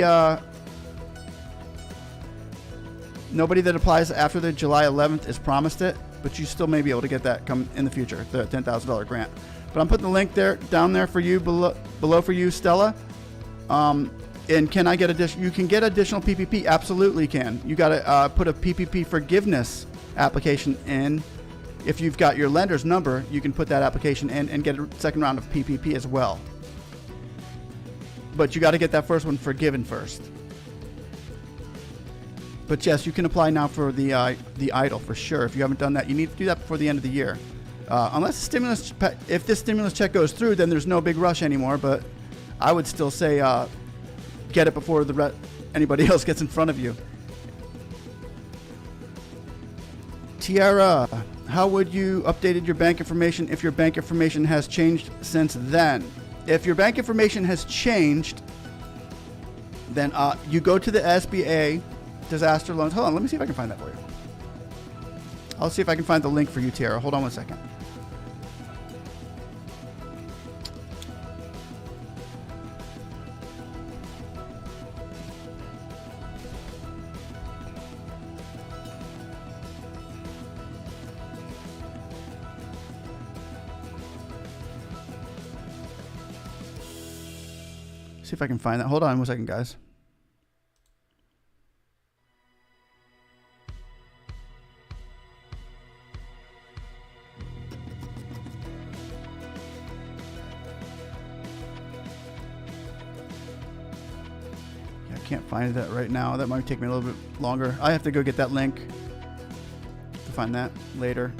nobody that applies after the July 11th is promised it, but you still may be able to get that come in the future, the $10,000 grant. But I'm putting the link down there for you below for you, Stella. And can I get additional? You can get additional PPP. Absolutely can. You got to put a PPP forgiveness application in. If you've got your lender's number, you can put that application in and get a second round of PPP as well. But you got to get that first one forgiven first. But yes, you can apply now for the EIDL for sure. If you haven't done that, you need to do that before the end of the year. Unless if this stimulus check goes through, then there's no big rush anymore. But I would still say get it before anybody else gets in front of you. Tiara, how would you updated your bank information if your bank information has changed since then? If your bank information has changed, then you go to the SBA disaster loans. Hold on, let me see if I can find that for you. I'll see if I can find the link for you, Tiara. Hold on one second. See if I can find that. Hold on one second, guys. Yeah, I can't find that right now. That might take me a little bit longer. I have to go get that link to find that later.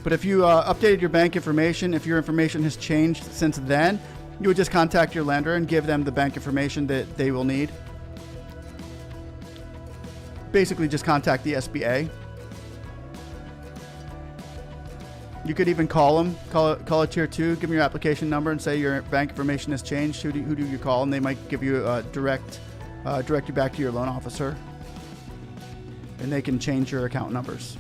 But if you updated your bank information, if your information has changed since then, you would just contact your lender and give them the bank information that they will need. Basically, just contact the SBA. You could even call them, call a tier 2, give them your application number and say your bank information has changed. Who do you call? And they might give you a direct you back to your loan officer. And they can change your account numbers.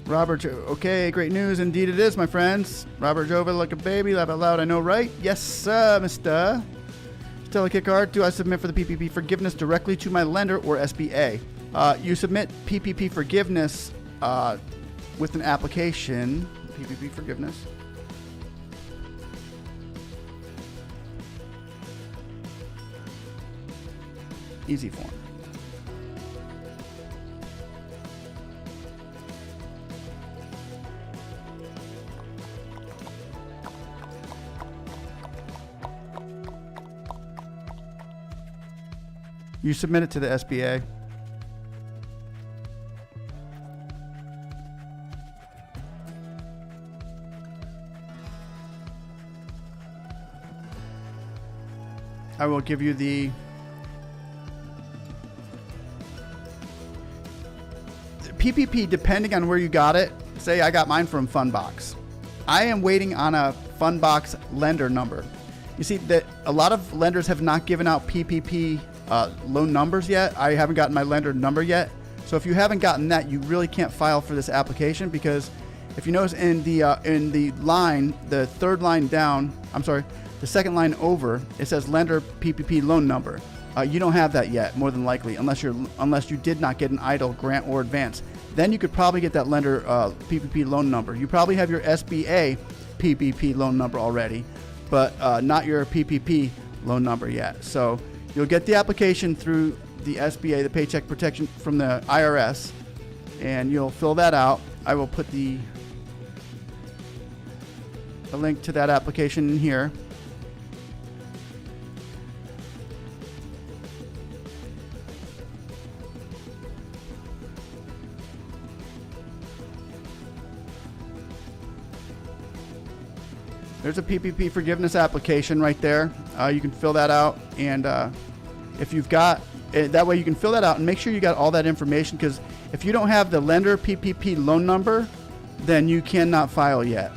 Robert, okay, great news. Indeed it is, my friends. Robert Jova, like a baby, laugh out loud, I know, right? Yes, Mr. Stella Kickard, do I submit for the PPP forgiveness directly to my lender or SBA? You submit PPP forgiveness with an application. PPP forgiveness. Easy form. You submit it to the SBA. I will give you the PPP depending on where you got it. Say I got mine from Funbox. I am waiting on a Funbox lender number. You see that a lot of lenders have not given out PPP loan numbers yet. I haven't gotten my lender number yet. So if you haven't gotten that, you really can't file for this application, because if you notice in the line, the third line down, the second line over, it says lender PPP loan number. You don't have that yet, more than likely, unless you did not get an EIDL grant or advance. Then you could probably get that lender PPP loan number. You probably have your SBA PPP loan number already, but not your PPP loan number yet. So you'll get the application through the SBA, the Paycheck Protection from the IRS, and you'll fill that out. I will put a link to that application in here. There's a PPP forgiveness application right there. You can fill that out, and if you've got that way, you can fill that out and make sure you got all that information, because if you don't have the lender PPP loan number, then you cannot file yet.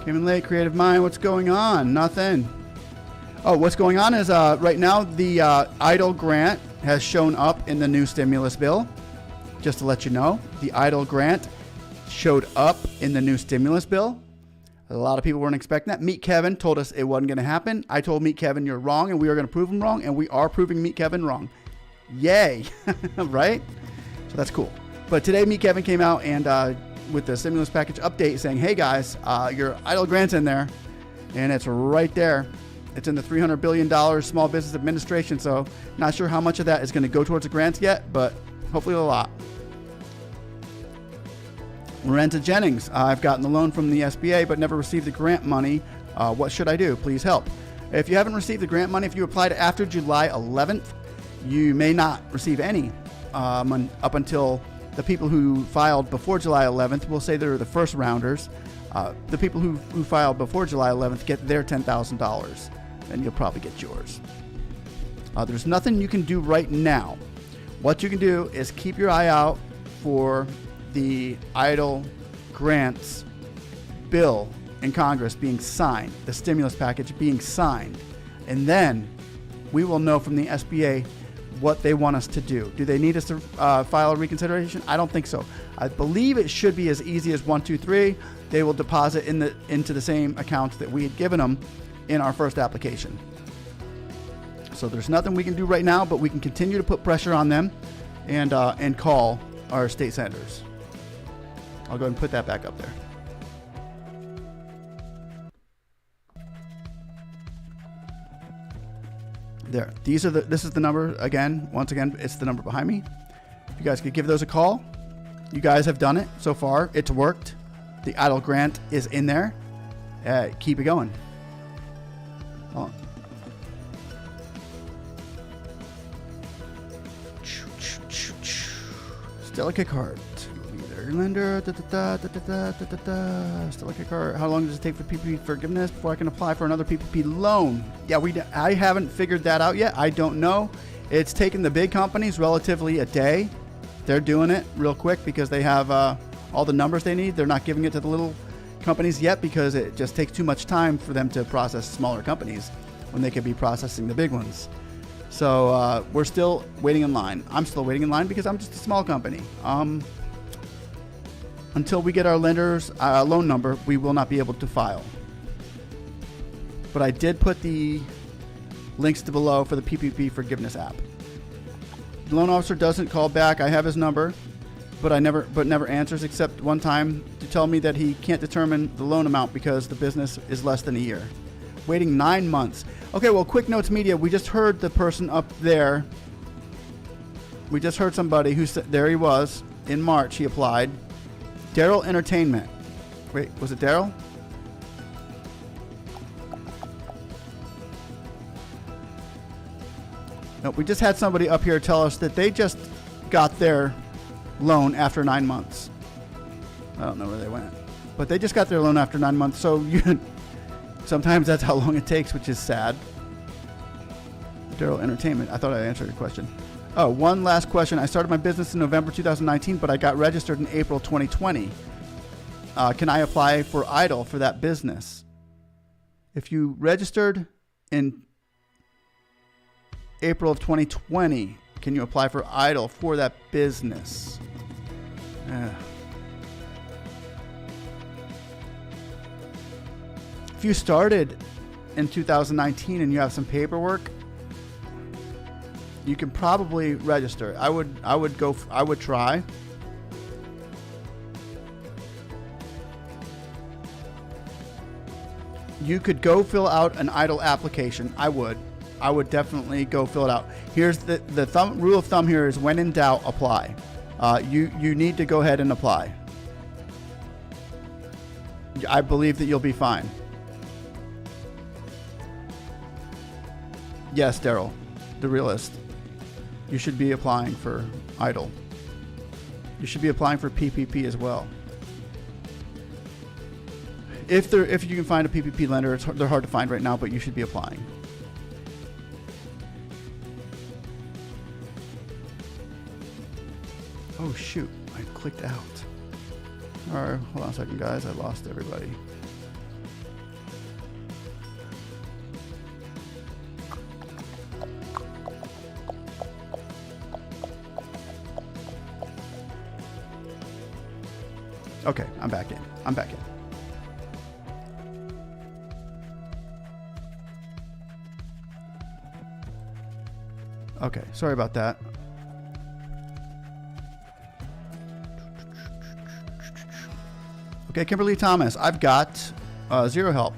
Came in late, Creative Mind. What's going on? Nothing. Oh, what's going on is right now the EIDL grant has shown up in the new stimulus bill. Just to let you know, the EIDL grant showed up in the new stimulus bill. A lot of people weren't expecting that. Meet Kevin told us it wasn't going to happen. I told Meet Kevin you're wrong, and we are going to prove him wrong, and we are proving Meet Kevin wrong. Yay, right? So that's cool. But today Meet Kevin came out and with the stimulus package update saying, hey guys, your EIDL grant's in there, and it's right there. It's in the $300 billion Small Business Administration, so not sure how much of that is going to go towards the grants yet, but hopefully a lot. Lorenza Jennings, I've gotten the loan from the SBA but never received the grant money. What should I do? Please help. If you haven't received the grant money, if you applied after July 11th, you may not receive any up until the people who filed before July 11th, we'll say they're the first rounders. The people who filed before July 11th get their $10,000, and you'll probably get yours. There's nothing you can do right now. What you can do is keep your eye out for the EIDL grants bill in Congress being signed, the stimulus package being signed, and then we will know from the SBA what they want us to do. Do they need us to file a reconsideration? I don't think so. I believe it should be as easy as 1, 2, 3. They will deposit into the same account that we had given them in our first application. So there's nothing we can do right now, but we can continue to put pressure on them and call our state senators. I'll go ahead and put that back up there. There. This is the number again. Once again, it's the number behind me. You guys could give those a call. You guys have done it so far. It's worked. The EIDL grant is in there. Keep it going. Oh. Still a kick card. Lender, still like a car. How long does it take for PPP forgiveness before I can apply for another PPP loan? Yeah, I haven't figured that out yet. I don't know. It's taken the big companies relatively a day. They're doing it real quick because they have all the numbers they need. They're not giving it to the little companies yet because it just takes too much time for them to process smaller companies when they could be processing the big ones. So we're still waiting in line. I'm still waiting in line because I'm just a small company. Until we get our lender's loan number, we will not be able to file. But I did put the links to below for the PPP forgiveness app. The loan officer doesn't call back. I have his number, but never answers except one time to tell me that he can't determine the loan amount because the business is less than a year. Waiting 9 months. Okay, well, Quick Notes Media, we just heard the person up there. We just heard somebody who said, there he was, in March he applied. Daryl Entertainment. Wait, was it Daryl? No, we just had somebody up here tell us that they just got their loan after 9 months. I don't know where they went, but they just got their loan after 9 months. So sometimes that's how long it takes, which is sad. Daryl Entertainment. I thought I answered your question. Oh, one last question. I started my business in November 2019, but I got registered in April 2020. Can I apply for EIDL for that business? If you registered in April of 2020, can you apply for EIDL for that business? If you started in 2019 and you have some paperwork, you can probably register. I would try. You could go fill out an EIDL application. I would definitely go fill it out. Here's the rule of thumb here is when in doubt, apply. You need to go ahead and apply. I believe that you'll be fine. Yes, Daryl, the realist. You should be applying for EIDL. You should be applying for PPP as well. If you can find a PPP lender, they're hard to find right now, but you should be applying. Oh shoot, I clicked out. All right, hold on a second, guys. I lost everybody. Okay, I'm back in. I'm back in. Okay, sorry about that. Okay, Kimberly Thomas, I've got zero help.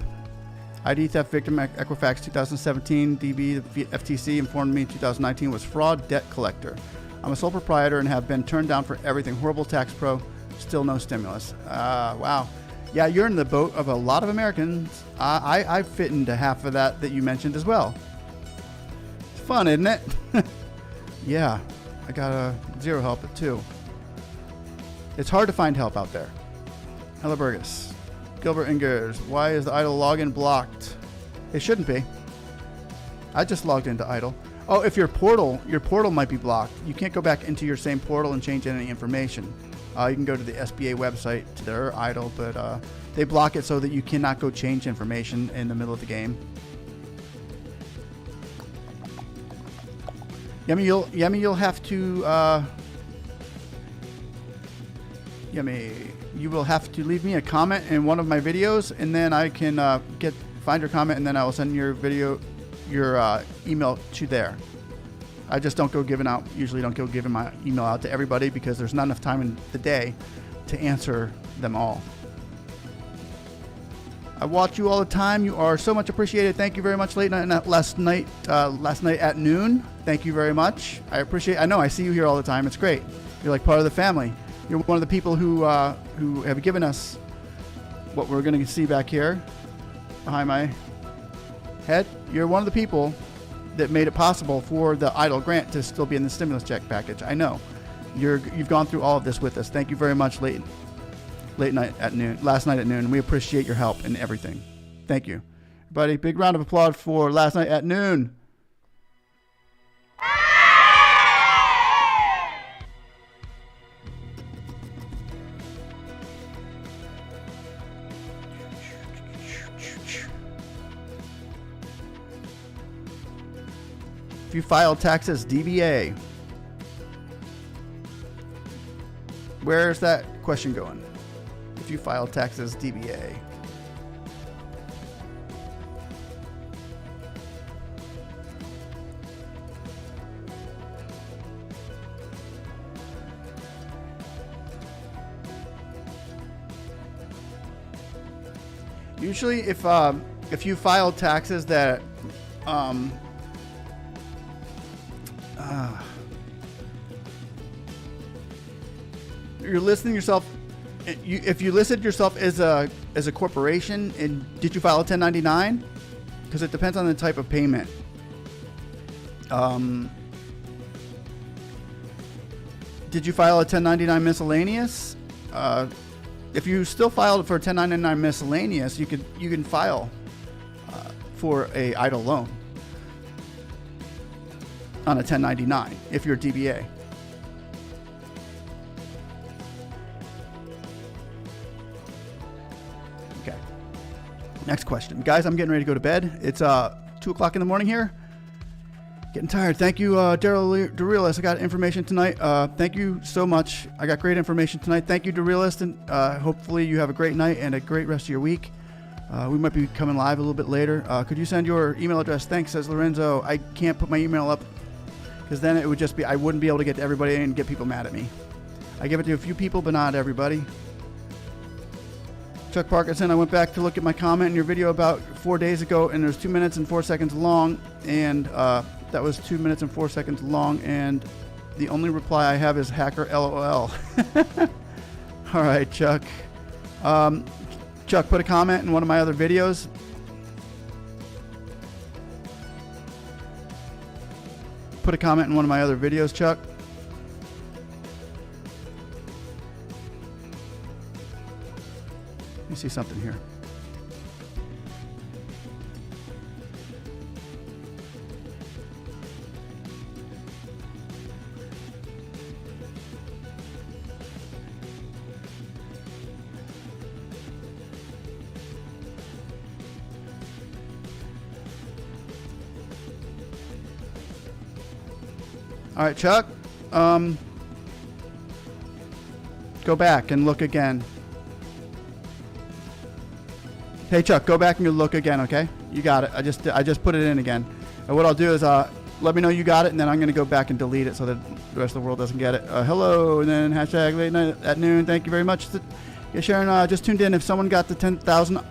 ID theft victim Equifax 2017 DB the FTC informed me 2019 was fraud debt collector. I'm a sole proprietor and have been turned down for everything. Horrible tax pro, still no stimulus. Wow. Yeah, you're in the boat of a lot of Americans. I fit into half of that you mentioned as well. It's fun, isn't it? Yeah, I got a zero help at 2. It's hard to find help out there. Hello, Burgess. Gilbert Ingers, why is the idle login blocked? It shouldn't be. I just logged into idle. Oh, if your portal might be blocked. You can't go back into your same portal and change any information. You can go to the SBA website to their idle, but they block it so that you cannot go change information in the middle of the game. Yummy, you'll have to. Yummy, you will have to leave me a comment in one of my videos, and then I can find your comment, and then I will send your email to there. I just don't go giving my email out to everybody because there's not enough time in the day to answer them all. I watch you all the time. You are so much appreciated. Thank you very much. Last night at noon. Thank you very much. I appreciate. I know I see you here all the time. It's great. You're like part of the family. You're one of the people who have given us what we're going to see back here behind my head. You're one of the people that made it possible for the EIDL grant to still be in the stimulus check package. I know. You've gone through all of this with us. Thank you very much, last night at noon. We appreciate your help and everything. Thank you. Everybody, big round of applause for last night at noon. If you file taxes DBA, where's that question going? If you file taxes DBA. Usually if you file taxes that you're listing yourself. If you listed yourself as a corporation, and did you file a 1099? Because it depends on the type of payment. Did you file a 1099 miscellaneous? If you still filed for a 1099 miscellaneous, you can file for a EIDL loan on a 1099 if you're a DBA. Okay. Next question. Guys, I'm getting ready to go to bed. It's 2 o'clock in the morning here. Getting tired. Thank you, Daryl DeRealist. I got information tonight. Thank you so much. I got great information tonight. Thank you, DeRealist, and hopefully you have a great night and a great rest of your week. We might be coming live a little bit later. Could you send your email address? Thanks, says Lorenzo. I can't put my email up because then it would just be, I wouldn't be able to get to everybody and get people mad at me. I give it to a few people, but not everybody. Chuck Parkinson, I went back to look at my comment in your video about 4 days ago, and there's 2 minutes and 4 seconds long, and that was 2 minutes and 4 seconds long, and the only reply I have is hacker LOL. All right, Chuck. Chuck, put a comment in one of my other videos. Put a comment in one of my other videos, Chuck. Let me see something here. All right, Chuck, go back and look again. Hey Chuck, go back and look again, okay? You got it. I just put it in again. And what I'll do is let me know you got it, and then I'm going to go back and delete it so that the rest of the world doesn't get it. Hello, and then hashtag late night at noon. Thank you very much. Yeah, Sharon, just tuned in. If someone got the $1,000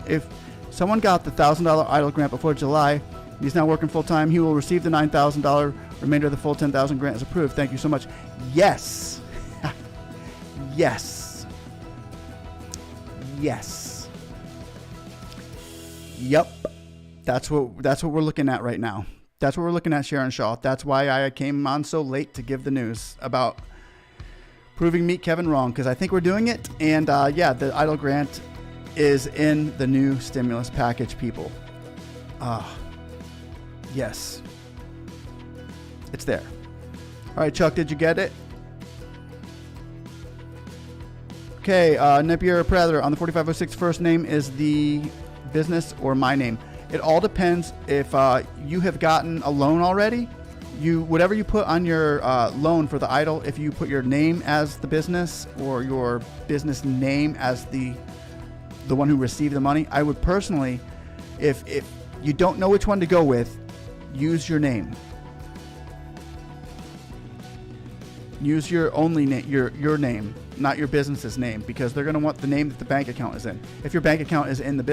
EIDL grant before July, he's now working full time. He will receive the $9,000. Remainder of the full $10,000 grant is approved. Thank you so much. Yes. Yes. Yes. Yep. That's what we're looking at right now. That's what we're looking at, Sharon Shaw. That's why I came on so late to give the news about proving Meet Kevin wrong, because I think we're doing it. And yeah, the EIDL grant is in the new stimulus package, people. Yes. It's there. All right, Chuck, did you get it? Okay, Napier Prather on the 4506 first name is the business or my name. It all depends if you have gotten a loan already. Whatever you put on your loan for the EIDL, if you put your name as the business or your business name as the one who received the money, I would personally, if you don't know which one to go with, use your name. Use your only name, your name, not your business's name, because they're going to want the name that the bank account is in. If your bank account is in the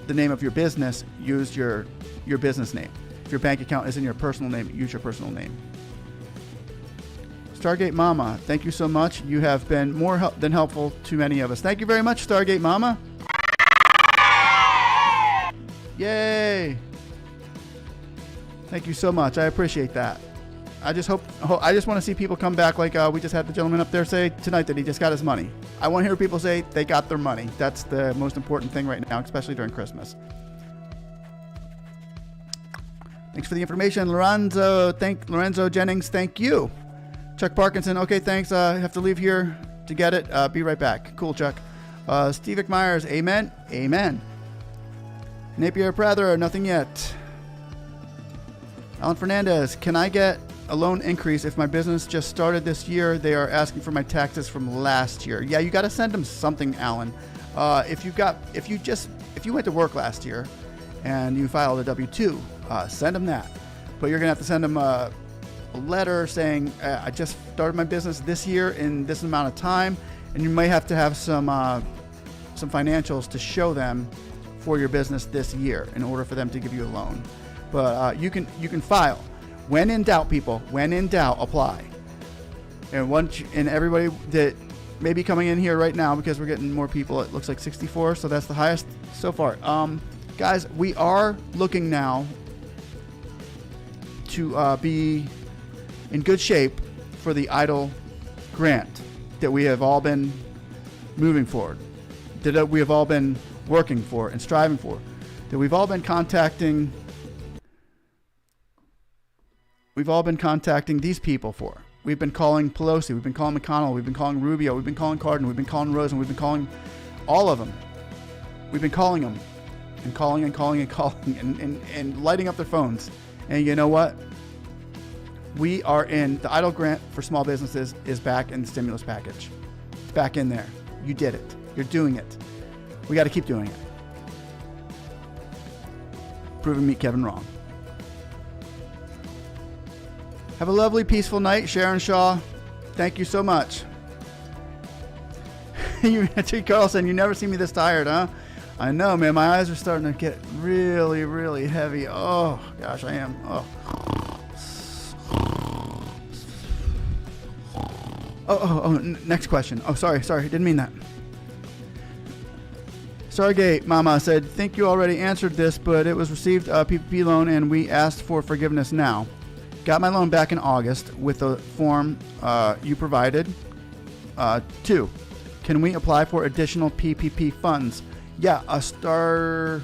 name of your business, use your business name. If your bank account is in your personal name, use your personal name. Stargate Mama, thank you so much. You have been more than helpful to many of us. Thank you very much, Stargate Mama. Yay! Thank you so much. I appreciate that. I just want to see people come back like we just had the gentleman up there say tonight that he just got his money. I want to hear people say they got their money. That's the most important thing right now, especially during Christmas. Thanks for the information, Lorenzo Jennings. Thank you. Chuck Parkinson. Okay, thanks. I have to leave here to get it. Be right back. Cool, Chuck. Steve Myers. Amen. Amen. Napier Prather. Nothing yet. Alan Fernandez. Can I get a loan increase if my business just started this year? They are asking for my taxes from last year. Yeah, you got to send them something, Alan. If you went to work last year and you filed a W-2, send them that. But you're gonna have to send them a letter saying I just started my business this year in this amount of time, and you may have to have some financials to show them for your business this year in order for them to give you a loan. But you can file. When in doubt, people, when in doubt, apply. And everybody that may be coming in here right now, because we're getting more people, it looks like 64, so that's the highest so far. Guys, we are looking now to be in good shape for the EIDL grant that we have all been moving forward, that we have all been working for and striving for, that we've all been contacting these people for. We've been calling Pelosi, we've been calling McConnell, we've been calling Rubio, we've been calling Cardin, we've been calling Rosen, we've been calling all of them. We've been calling them and calling and lighting up their phones. And you know what? We are in the EIDL grant for small businesses is back in the stimulus package. It's back in there. You did it. You're doing it. We got to keep doing it. Proving Meet Kevin wrong. Have a lovely, peaceful night, Sharon Shaw. Thank you so much. Carlson, you never see me this tired, huh? I know, man. My eyes are starting to get really, really heavy. Oh, gosh, I am. Oh, next question. Oh, sorry. Didn't mean that. Stargate Mama said, think you already answered this, but it was received a PPP loan and we asked for forgiveness now. Got my loan back in August with the form you provided. 2, can we apply for additional PPP funds? Yeah, Stargate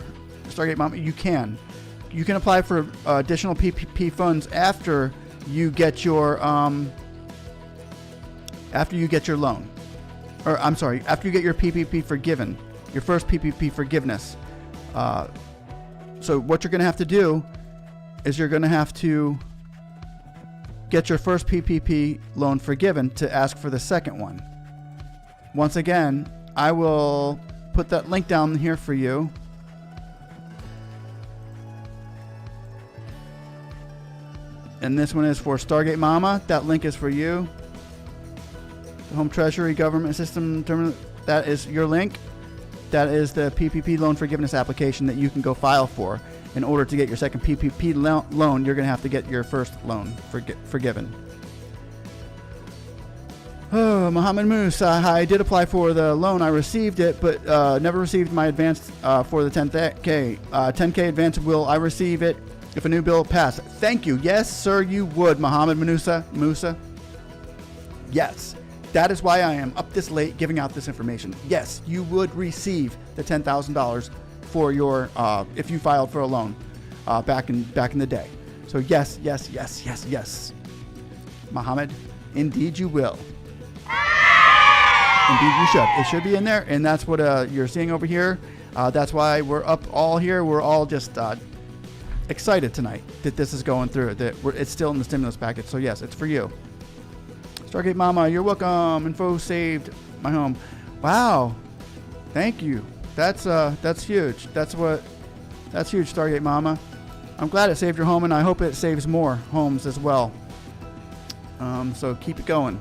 Mama, you can. You can apply for additional PPP funds after you get your loan. Or I'm sorry, after you get your PPP forgiven, your first PPP forgiveness. So what you're going to have to do is you're going to have to get your first PPP loan forgiven to ask for the second one. Once again, I will put that link down here for you. And this one is for Stargate Mama. That link is for you. The Home Treasury Government System Terminal. That is your link. That is the PPP loan forgiveness application that you can go file for. In order to get your second PPP loan, you're going to have to get your first loan forgiven. Oh, Mohammed Musa. I did apply for the loan. I received it, but never received my advance for the 10k. 10k advance. Will I receive it if a new bill passed? Thank you. Yes, sir, you would, Mohammed Musa. Yes. That is why I am up this late giving out this information. Yes, you would receive the $10,000 for your if you filed for a loan back in the day. So yes, Mohammed, indeed you will. Indeed you should. It should be in there, and that's what you're seeing over here. That's why we're up all here. We're all just excited tonight that this is going through. It's still in the stimulus package. So yes, it's for you. Stargate Mama, you're welcome. Info saved my home. Wow, thank you. That's huge. That's huge, Stargate Mama. I'm glad it saved your home, and I hope it saves more homes as well. So keep it going.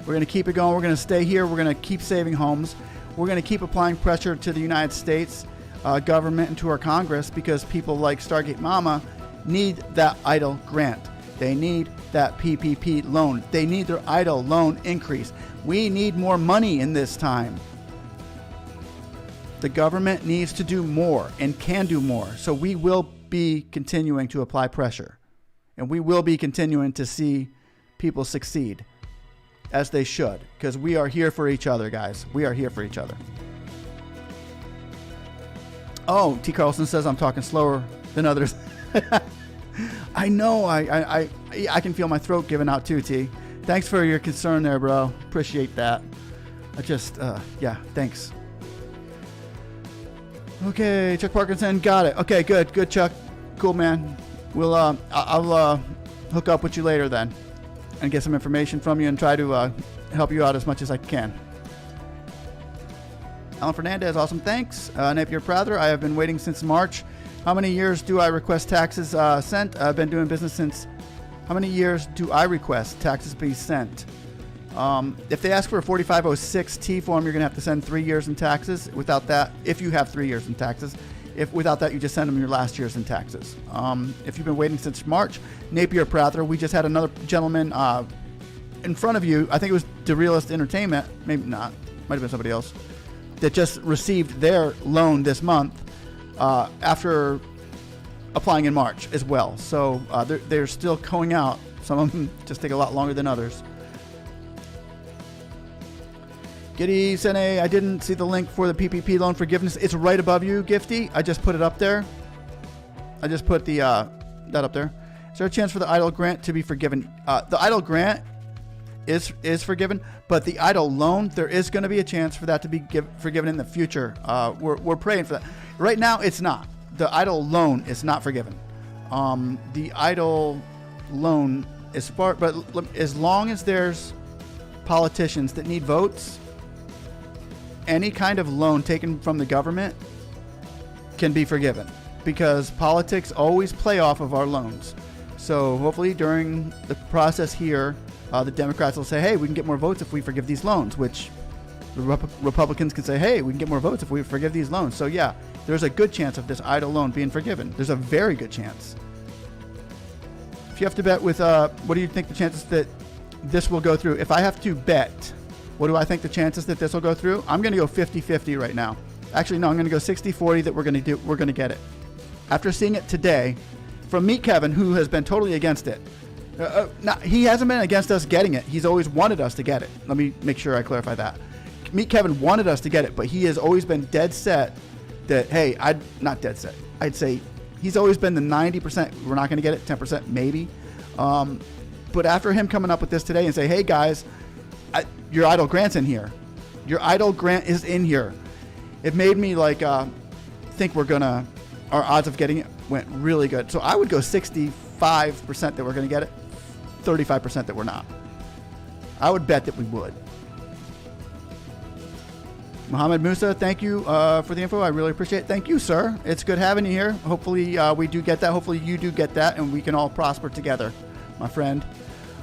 We're going to keep it going. We're going to stay here. We're going to keep saving homes. We're going to keep applying pressure to the United States government and to our Congress, because people like Stargate Mama need that EIDL grant. They need that PPP loan. They need their EIDL loan increase. We need more money in this time. The government needs to do more and can do more. So we will be continuing to apply pressure. And we will be continuing to see people succeed, as they should. Because we are here for each other, guys. We are here for each other. Oh, T. Carlson says I'm talking slower than others. I know. I can feel my throat giving out too, T. Thanks for your concern there, bro. Appreciate that. Yeah, thanks. Okay, Chuck Parkinson, got it. Okay, good, Chuck. Cool, man. I'll hook up with you later then, and get some information from you and try to help you out as much as I can. Alan Fernandez, awesome, thanks. Napier Prather, I have been waiting since March. How many years do I request taxes sent? I've been doing business since. How many years do I request taxes be sent? If they ask for a 4506T form, you're going to have to send 3 years in taxes. Without that, if you have 3 years in taxes. Without that, you just send them your last year's in taxes. If you've been waiting since March, Napier Prather, we just had another gentleman in front of you. I think it was DeRealist Entertainment. Maybe not. Might have been somebody else. That just received their loan this month after applying in March as well. So they're still going out. Some of them just take a lot longer than others. Giddy Sene, I didn't see the link for the PPP loan forgiveness. It's right above you, Gifty. I just put it up there. I just put the that up there. Is there a chance for the EIDL grant to be forgiven? The EIDL grant is forgiven, but the EIDL loan, there is going to be a chance for that to be forgiven in the future. We're praying for that. Right now, it's not. The EIDL loan is not forgiven. The EIDL loan is but as long as there's politicians that need votes, any kind of loan taken from the government can be forgiven, because politics always play off of our loans. So hopefully during the process here, the Democrats will say, hey, we can get more votes if we forgive these loans, which the Republicans can say, hey, we can get more votes if we forgive these loans. So yeah, there's a good chance of this EIDL loan being forgiven. There's a very good chance. If you have to bet with, what do you think the chances that this will go through? If I have to bet, what do I think the chances that this will go through? I'm going to go 50-50 right now. Actually, no, I'm going to go 60-40 that we're going to get it. After seeing it today from Meet Kevin, who has been totally against it. He hasn't been against us getting it. He's always wanted us to get it. Let me make sure I clarify that. Meet Kevin wanted us to get it, but he has always been dead set that, hey, not dead set. I'd say he's always been the 90%. We're not going to get it, 10% maybe. But after him coming up with this today and say, hey, guys, your EIDL grant's in here. Your EIDL grant is in here. It made me think our odds of getting it went really good. So I would go 65% that we're going to get it, 35% that we're not. I would bet that we would. Mohammed Musa, thank you for the info. I really appreciate it. Thank you, sir. It's good having you here. Hopefully we do get that. Hopefully you do get that, and we can all prosper together, my friend.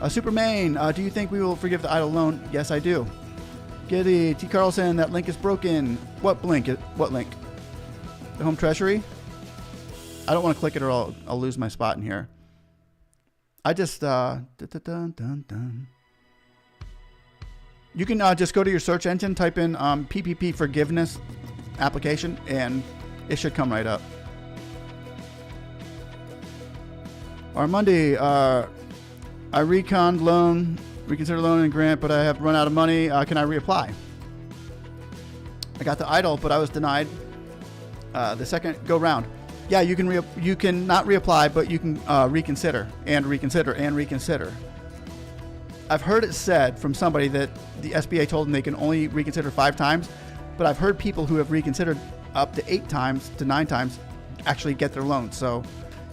Superman, do you think we will forgive the EIDL loan? Yes, I do. Giddy, T. Carlson, that link is broken. What link? What link? The home treasury? I don't want to click it or I'll lose my spot in here. I just, You can just go to your search engine, type in PPP forgiveness application, and it should come right up. Armandi, I reconsider loan and grant, but I have run out of money. Can I reapply? I got the EIDL, but I was denied the second go round. Yeah, you can not reapply, but you can reconsider and reconsider and reconsider. I've heard it said from somebody that the SBA told them they can only reconsider 5 times, but I've heard people who have reconsidered up to 8 times to 9 times actually get their loan. So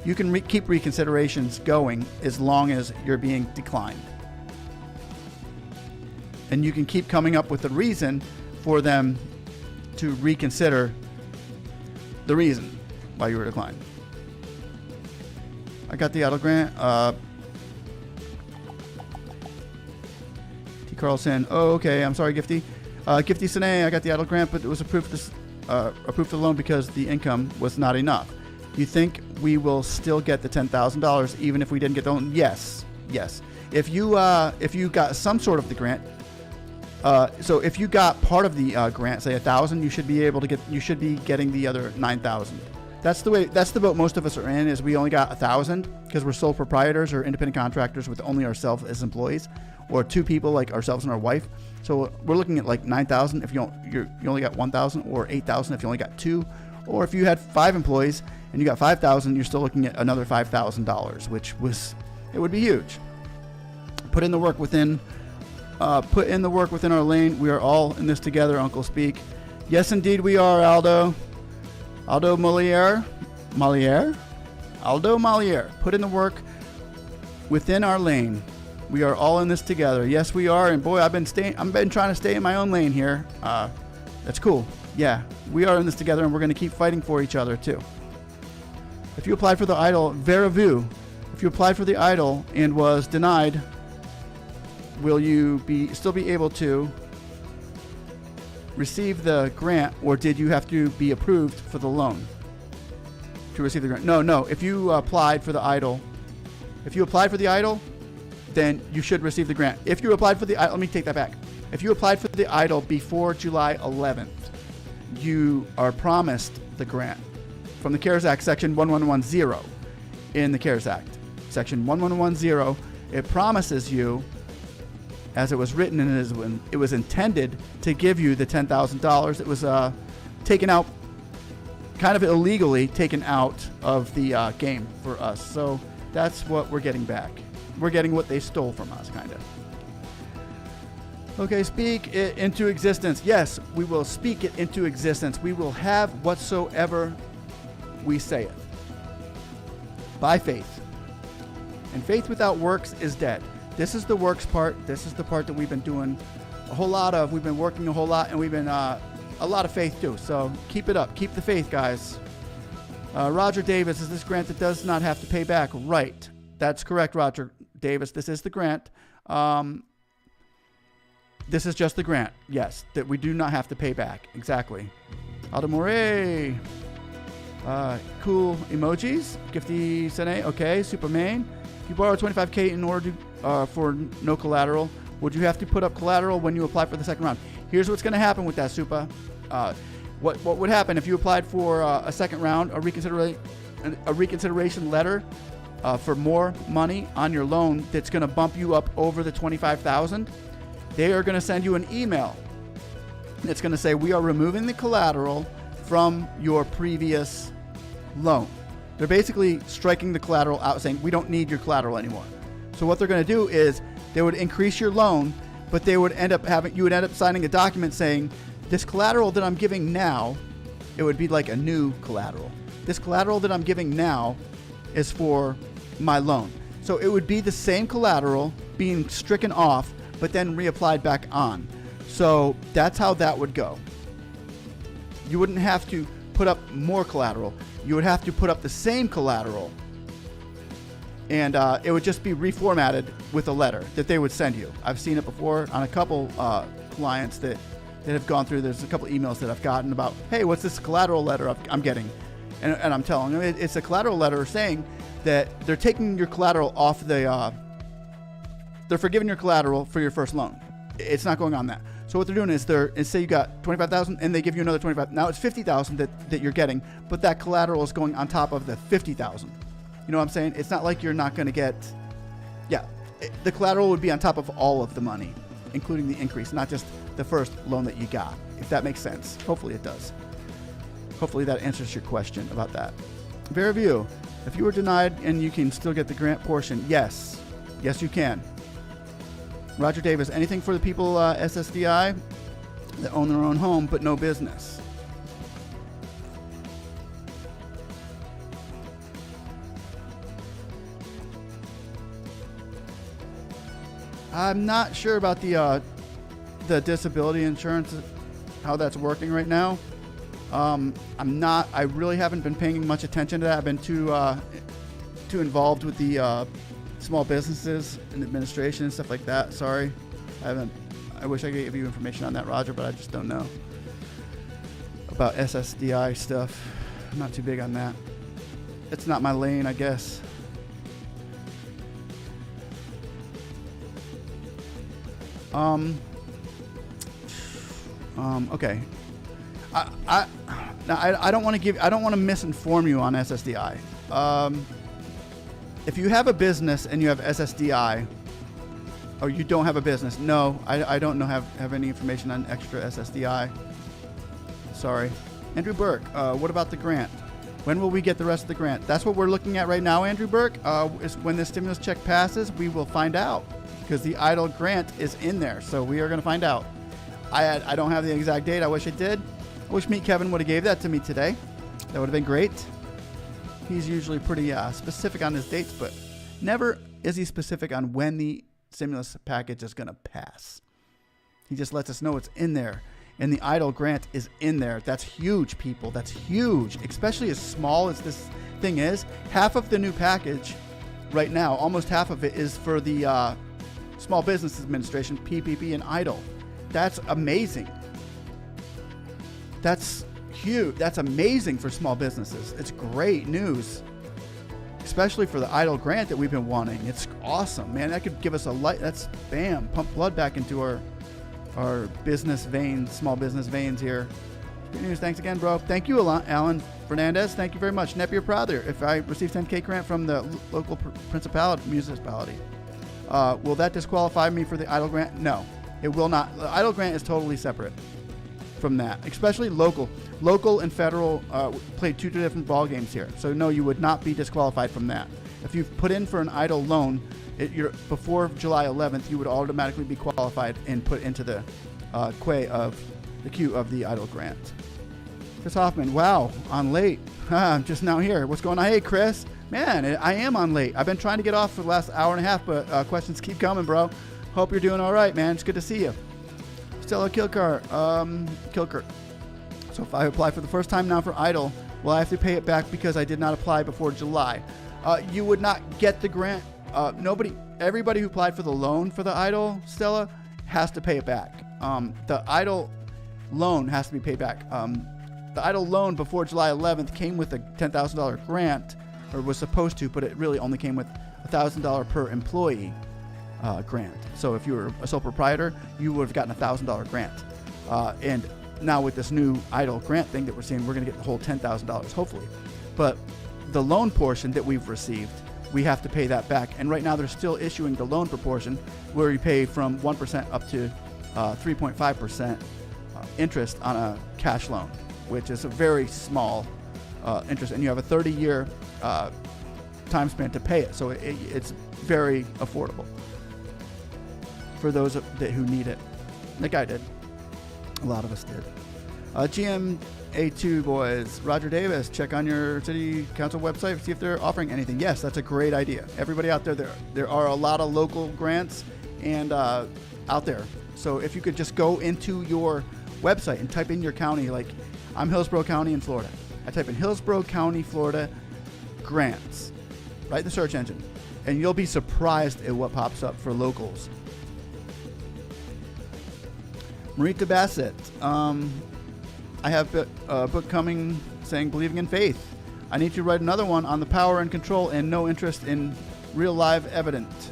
you can keep reconsiderations going as long as you're being declined. And you can keep coming up with a reason for them to reconsider the reason why you were declined. I got the EIDL grant. T. Carlson. Oh, okay. I'm sorry, Gifty. Gifty Sine, I got the EIDL grant, but it was approved for the loan because the income was not enough. You think we will still get the $10,000 even if we didn't get the loan? Yes. Yes. If you got some sort of the grant, so if you got part of the grant, say 1,000, you should be getting the other 9,000. That's the boat most of us are in, is we only got 1,000 because we're sole proprietors or independent contractors with only ourselves as employees, or 2 people like ourselves and our wife. So we're looking at like 9,000 if you only got 1,000, or 8,000 if you only got 2, or if you had 5 employees and you got 5,000, you're still looking at another $5,000, which would be huge. Put in the work within our lane. We are all in this together, Uncle Speak. Yes, indeed, we are, Aldo. Aldo Moliere. Put in the work within our lane. We are all in this together. Yes, we are. And boy, I've been trying to stay in my own lane here. That's cool. Yeah, we are in this together, and we're going to keep fighting for each other too. If you applied for the EIDL, vera vu. If you applied for the EIDL and was denied, will you still be able to receive the grant, or did you have to be approved for the loan to receive the grant? No. If you applied for the EIDL, then you should receive the grant. If you applied for the EIDL, let me take that back. If you applied for the EIDL before July 11th, you are promised the grant from the CARES Act, Section 1110 in the CARES Act. Section 1110, it promises you, as it was written and as when it was intended to give you the $10,000. It was taken out, kind of illegally taken out of the game for us. So that's what we're getting back. We're getting what they stole from us, kind of. Okay, speak it into existence. Yes, we will speak it into existence. We will have whatsoever we say it. By faith. And faith without works is dead. This is the works part. This is the part that we've been doing a whole lot of. We've been working a whole lot, and we've been a lot of faith too. So keep it up. Keep the faith, guys. Roger Davis, is this grant that does not have to pay back? Right. That's correct, Roger Davis. This is the grant. This is just the grant. Yes, that we do not have to pay back. Exactly. Aldo Moray. Cool emojis. Gifty Sene. Okay. Superman. If you borrow $25K in order to, for no collateral, would you have to put up collateral when you apply for the second round? Here's what's going to happen with that, Supa. What would happen if you applied for a second round, a reconsideration letter for more money on your loan that's going to bump you up over the $25,000? They are going to send you an email that's going to say, we are removing the collateral from your previous loan. They're basically striking the collateral out, saying we don't need your collateral anymore. So what they're going to do is they would increase your loan, but you would end up signing a document saying, this collateral that I'm giving now, it would be like a new collateral. This collateral that I'm giving now is for my loan. So it would be the same collateral being stricken off, but then reapplied back on. So that's how that would go. You wouldn't have to put up more collateral. You would have to put up the same collateral, and it would just be reformatted with a letter that they would send you. I've seen it before on a couple clients that have gone through. There's a couple emails that I've gotten about, hey, what's this collateral letter I'm getting? And I'm telling them it's a collateral letter saying that they're taking your collateral off the, they're forgiving your collateral for your first loan. It's not going on that. So what they're doing is say you got $25,000 and they give you another $25,000. Now it's $50,000 that you're getting, but that collateral is going on top of the $50,000. You know what I'm saying? It's not like you're not going to get, the collateral would be on top of all of the money, including the increase, not just the first loan that you got, if that makes sense. Hopefully it does. Hopefully that answers your question about that. Fair view. If you were denied and you can still get the grant portion, yes. Yes, you can. Roger Davis, anything for the people SSDI that own their own home but no business? I'm not sure about the disability insurance, how that's working right now. I really haven't been paying much attention to that. I've been too involved with the small businesses and administration and stuff like that. Sorry. I wish I could give you information on that, Roger, but I just don't know about SSDI stuff. I'm not too big on that. It's not my lane, I guess. Okay. I don't want to misinform you on SSDI. If you have a business and you have SSDI, or you don't have a business, no, I don't know have any information on extra SSDI. Sorry. Andrew Burke, what about the grant? When will we get the rest of the grant? That's what we're looking at right now, Andrew Burke. Is when the stimulus check passes, we will find out, because the EIDL grant is in there, so we are going to find out. I don't have the exact date. I wish I did. I wish Meet Kevin would have gave that to me today. That would have been great. He's usually pretty specific on his dates, but never is he specific on when the stimulus package is going to pass. He just lets us know it's in there, and the EIDL grant is in there. That's huge, people. That's huge, especially as small as this thing is. Half of the new package right now, almost half of it, is for the Small Business Administration, PPP, and EIDL. That's amazing. That's huge. That's amazing for small businesses. It's great news, especially for the EIDL grant that we've been wanting. It's awesome, man. That could give us a light. That's bam, pump blood back into our business veins, small business veins here. Good news. Thanks again, bro. Thank you, Alan Fernandez. Thank you very much. Nepier Prather. If I receive 10k grant from the local municipality, will that disqualify me for the EIDL grant? No, it will not. The EIDL grant is totally separate from that, especially local and federal play two different ball games here. So no, you would not be disqualified from that. If you've put in for an EIDL loan before July 11th, you would automatically be qualified and put into the queue of the EIDL grant. Chris Hoffman, wow, on late. I'm just now here. What's going on? Hey, Chris. Man, I am on late. I've been trying to get off for the last hour and a half, but questions keep coming, bro. Hope you're doing all right, man. It's good to see you. Stella Kilkart. So if I apply for the first time now for EIDL, will I have to pay it back because I did not apply before July? You would not get the grant. Everybody who applied for the loan for the EIDL, Stella, has to pay it back. The EIDL loan has to be paid back. The EIDL loan before July 11th came with a $10,000 grant, or was supposed to, but it really only came with $1,000 per employee grant. So if you were a sole proprietor, you would have gotten a $1,000 grant. And now with this new EIDL grant thing that we're seeing, we're going to get the whole $10,000, hopefully. But the loan portion that we've received, we have to pay that back. And right now they're still issuing the loan proportion where you pay from 1% up to 3.5% interest on a cash loan, which is a very small interest. And you have a 30-year time span to pay it. So it's very affordable for those who need it. Like I did. A lot of us did. GMA2 boys. Roger Davis, check on your city council website, see if they're offering anything. Yes, that's a great idea. Everybody out there are a lot of local grants and out there. So if you could just go into your website and type in your county. Like, I'm Hillsborough County in Florida. I type in Hillsborough County, Florida grants, right in the search engine, and you'll be surprised at what pops up for locals. Marita Bassett, I have a book coming saying Believing in Faith. I need to write another one on the power and control and no interest in real life evidence.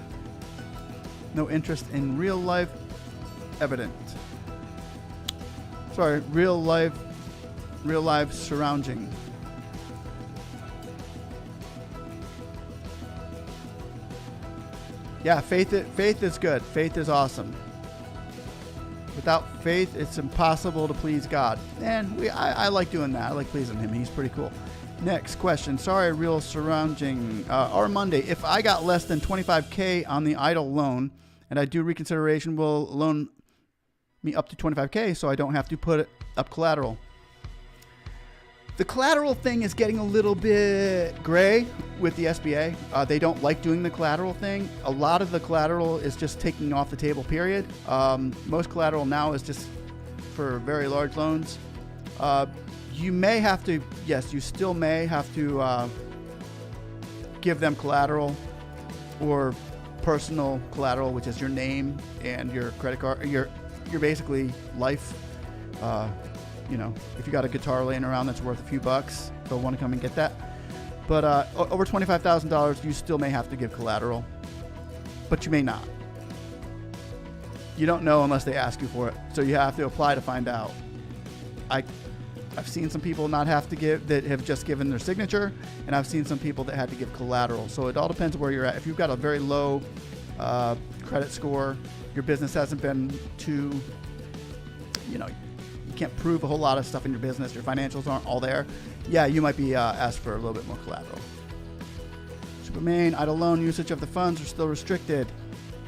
No interest in real life evidence. Sorry, real life surrounding. Yeah, faith is good. Faith is awesome. Without faith, it's impossible to please God. And I like doing that. I like pleasing him. He's pretty cool. Next question. Sorry, real surrounding. Monday. If I got less than $25K on the EIDL loan and I do reconsideration, will loan me up to $25K so I don't have to put up collateral? The collateral thing is getting a little bit gray with the SBA. They don't like doing the collateral thing. A lot of the collateral is just taking off the table, period. Most collateral now is just for very large loans. You may have to, yes, you still may have to give them collateral or personal collateral, which is your name and your credit card, your basically life. If you got a guitar laying around that's worth a few bucks, they'll want to come and get that. But over $25,000, you still may have to give collateral, but you may not. You don't know unless they ask you for it, so you have to apply to find out. I've seen some people not have to give, that have just given their signature, and I've seen some people that had to give collateral. So it all depends where you're at. If you've got a very low credit score, your business hasn't been too, you can't prove a whole lot of stuff in your business, your financials aren't all there, yeah, you might be asked for a little bit more collateral. Supermain, EIDL loan usage of the funds are still restricted,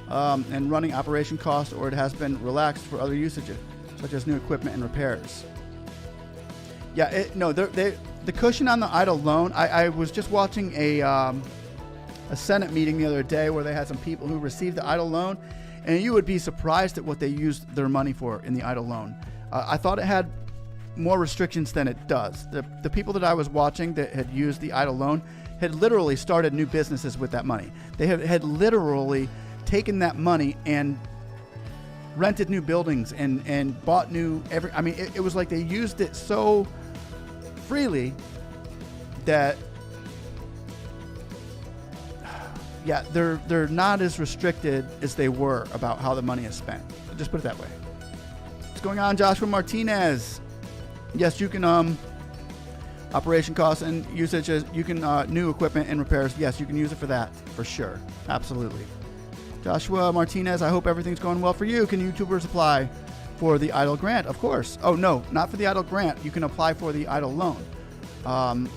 and running operation costs, or it has been relaxed for other usages, such as new equipment and repairs. Yeah, the cushion on the EIDL loan, I was just watching a Senate meeting the other day where they had some people who received the EIDL loan, and you would be surprised at what they used their money for in the EIDL loan. I thought it had more restrictions than it does. The people that I was watching that had used the EIDL loan had literally started new businesses with that money. They had literally taken that money and rented new buildings and bought new it was like they used it so freely that yeah, they're not as restricted as they were about how the money is spent. Just put it that way. What's going on, Joshua Martinez? Yes, you can operation costs and usage. You can new equipment and repairs. Yes, you can use it for that for sure. Absolutely. Joshua Martinez, I hope everything's going well for you. Can YouTubers apply for the EIDL grant? Of course. Oh no, not for the EIDL grant. You can apply for the EIDL loan.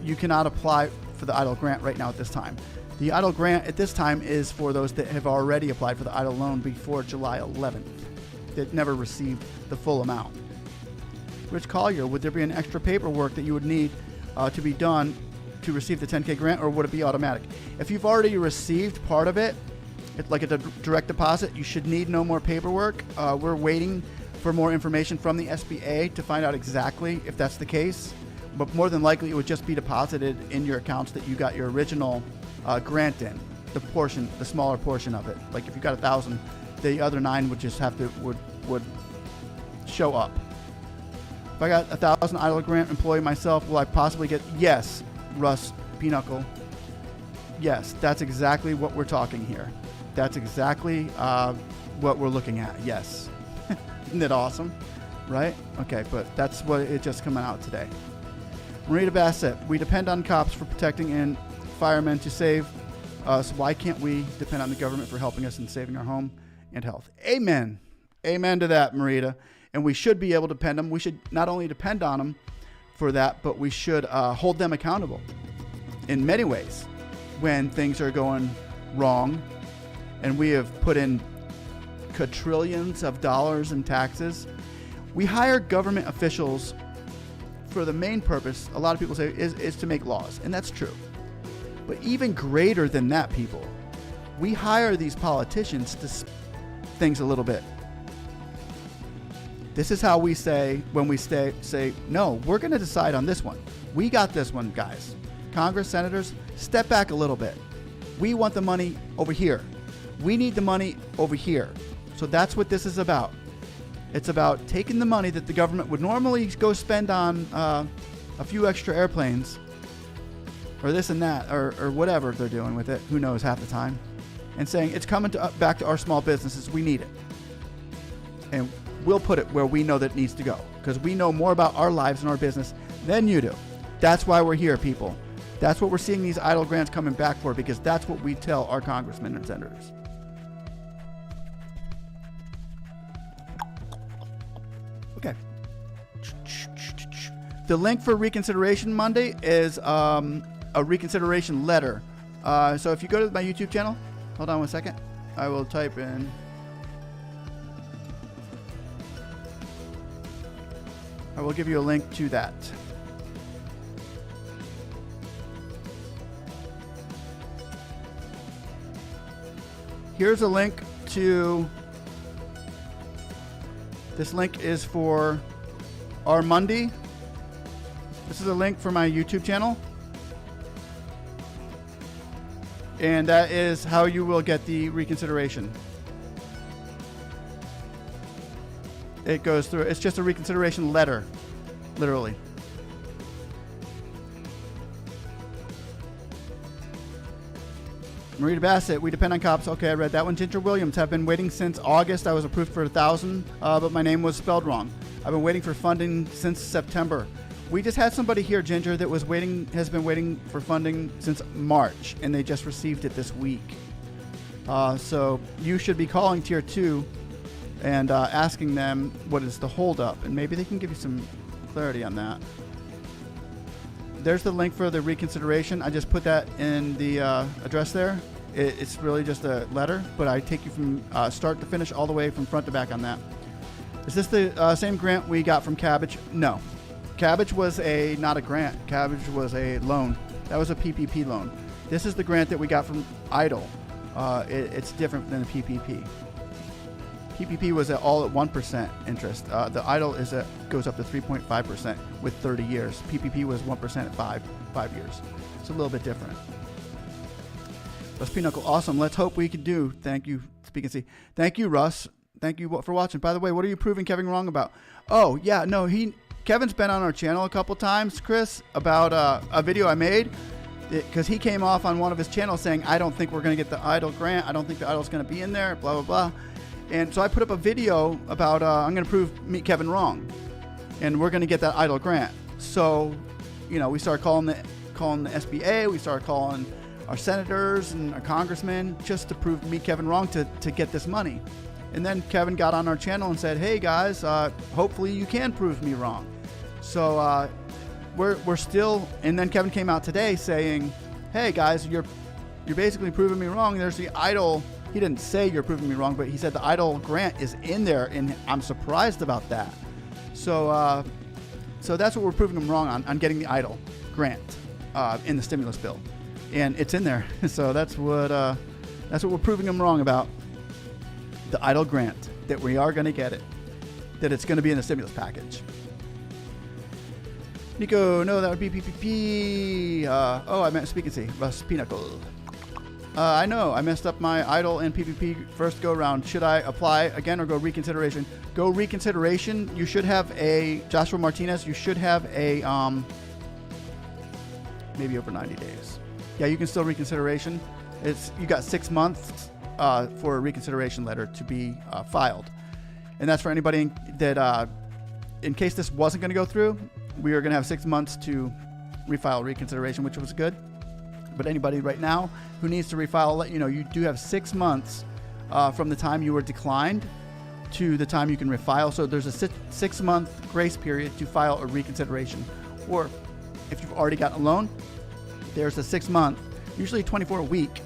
You cannot apply for the EIDL grant right now at this time. The EIDL grant at this time is for those that have already applied for the EIDL loan before July 11th. That never received the full amount. Rich Collier, would there be an extra paperwork that you would need to be done to receive the 10K grant, or would it be automatic? If you've already received part of it, like a direct deposit, you should need no more paperwork. We're waiting for more information from the SBA to find out exactly if that's the case. But more than likely, it would just be deposited in your accounts that you got your original grant in, the smaller portion of it. Like if you got 1,000, the other 9 would just have to would show up. If I got 1,000 EIDL grant employee myself, will I possibly get? Yes, Russ Pinochle. Yes, that's exactly what we're talking here. That's exactly what we're looking at. Yes. Isn't that awesome? Right? Okay, but that's what it just coming out today. Marita Bassett, we depend on cops for protecting and firemen to save us. Why can't we depend on the government for helping us in saving our home and health? Amen. Amen to that, Marita. And we should be able to depend on them. We should not only depend on them for that, but we should hold them accountable in many ways when things are going wrong. And we have put in quadrillions of dollars in taxes. We hire government officials for the main purpose, a lot of people say, is to make laws. And that's true. But even greater than that, people, we hire these politicians to things a little bit. This is how we say when we say, no, we're going to decide on this one. We got this one, guys. Congress, senators, step back a little bit. We want the money over here. We need the money over here. So that's what this is about. It's about taking the money that the government would normally go spend on a few extra airplanes or this and that or whatever they're doing with it. Who knows half the time. And saying it's coming back to our small businesses. We need it. And we'll put it where we know that it needs to go because we know more about our lives and our business than you do. That's why we're here, people. That's what we're seeing these EIDL grants coming back for because that's what we tell our congressmen and senators. Okay. The link for Reconsideration Monday is a reconsideration letter. So if you go to my YouTube channel, hold on one second. I will type in. I will give you a link to that. Here's a link to. This link is for our Monday. This is a link for my YouTube channel. And that is how you will get the reconsideration. It goes through. It's just a reconsideration letter, literally. Marita Bassett, we depend on cops. Okay, I read that one. Ginger Williams, have been waiting since August. I was approved for 1,000, but my name was spelled wrong. I've been waiting for funding since September. We just had somebody here, Ginger, that was waiting, has been waiting for funding since March, and they just received it this week. So you should be calling Tier 2 and asking them what is the holdup, and maybe they can give you some clarity on that. There's the link for the reconsideration. I just put that in the address there. It's really just a letter, but I take you from start to finish all the way from front to back on that. Is this the same grant we got from Cabbage? No. Cabbage was not a grant. Cabbage was a loan. That was a PPP loan. This is the grant that we got from EIDL. It's different than a PPP. PPP was all at 1% interest. The EIDL goes up to 3.5% with 30 years. PPP was 1% at 5 years. It's a little bit different. Russ Pinochle, awesome. Let's hope we can do. Thank you, Speaknsee. Thank you, Russ. Thank you for watching. By the way, what are you proving Kevin wrong about? Oh, yeah, no, Kevin's been on our channel a couple times, Chris, about a video I made because he came off on one of his channels saying, I don't think we're going to get the EIDL grant. I don't think the EIDL's going to be in there, blah, blah, blah. And so I put up a video about I'm going to meet Kevin wrong, and we're going to get that EIDL grant. So, we started calling the SBA. We started calling our senators and our congressmen just to prove meet Kevin wrong to get this money. And then Kevin got on our channel and said, hey guys, hopefully you can prove me wrong. So we're still. And then Kevin came out today saying, hey guys, you're basically proving me wrong. There's the EIDL. He didn't say you're proving me wrong, but he said the EIDL grant is in there, and I'm surprised about that. So that's what we're proving him wrong on getting the EIDL grant in the stimulus bill, and it's in there. So that's what we're proving him wrong about. The EIDL grant, that we are going to get it, that it's going to be in the stimulus package. Nico, no, that would be PPP. I meant Speaknsee. Russ Pinochle. I know, I messed up my EIDL and PPP first go round. Should I apply again or go reconsideration? Go reconsideration. You should have Joshua Martinez, you should have maybe over 90 days. Yeah, you can still reconsideration. You got 6 months for a reconsideration letter to be filed. And that's for anybody that, in case this wasn't going to go through, we are going to have 6 months to refile reconsideration, which was good. But anybody right now who needs to refile, I'll let you know, you do have 6 months from the time you were declined to the time you can refile. So there's a 6-month grace period to file a reconsideration. Or if you've already gotten a loan, there's a 6-month, usually 24-week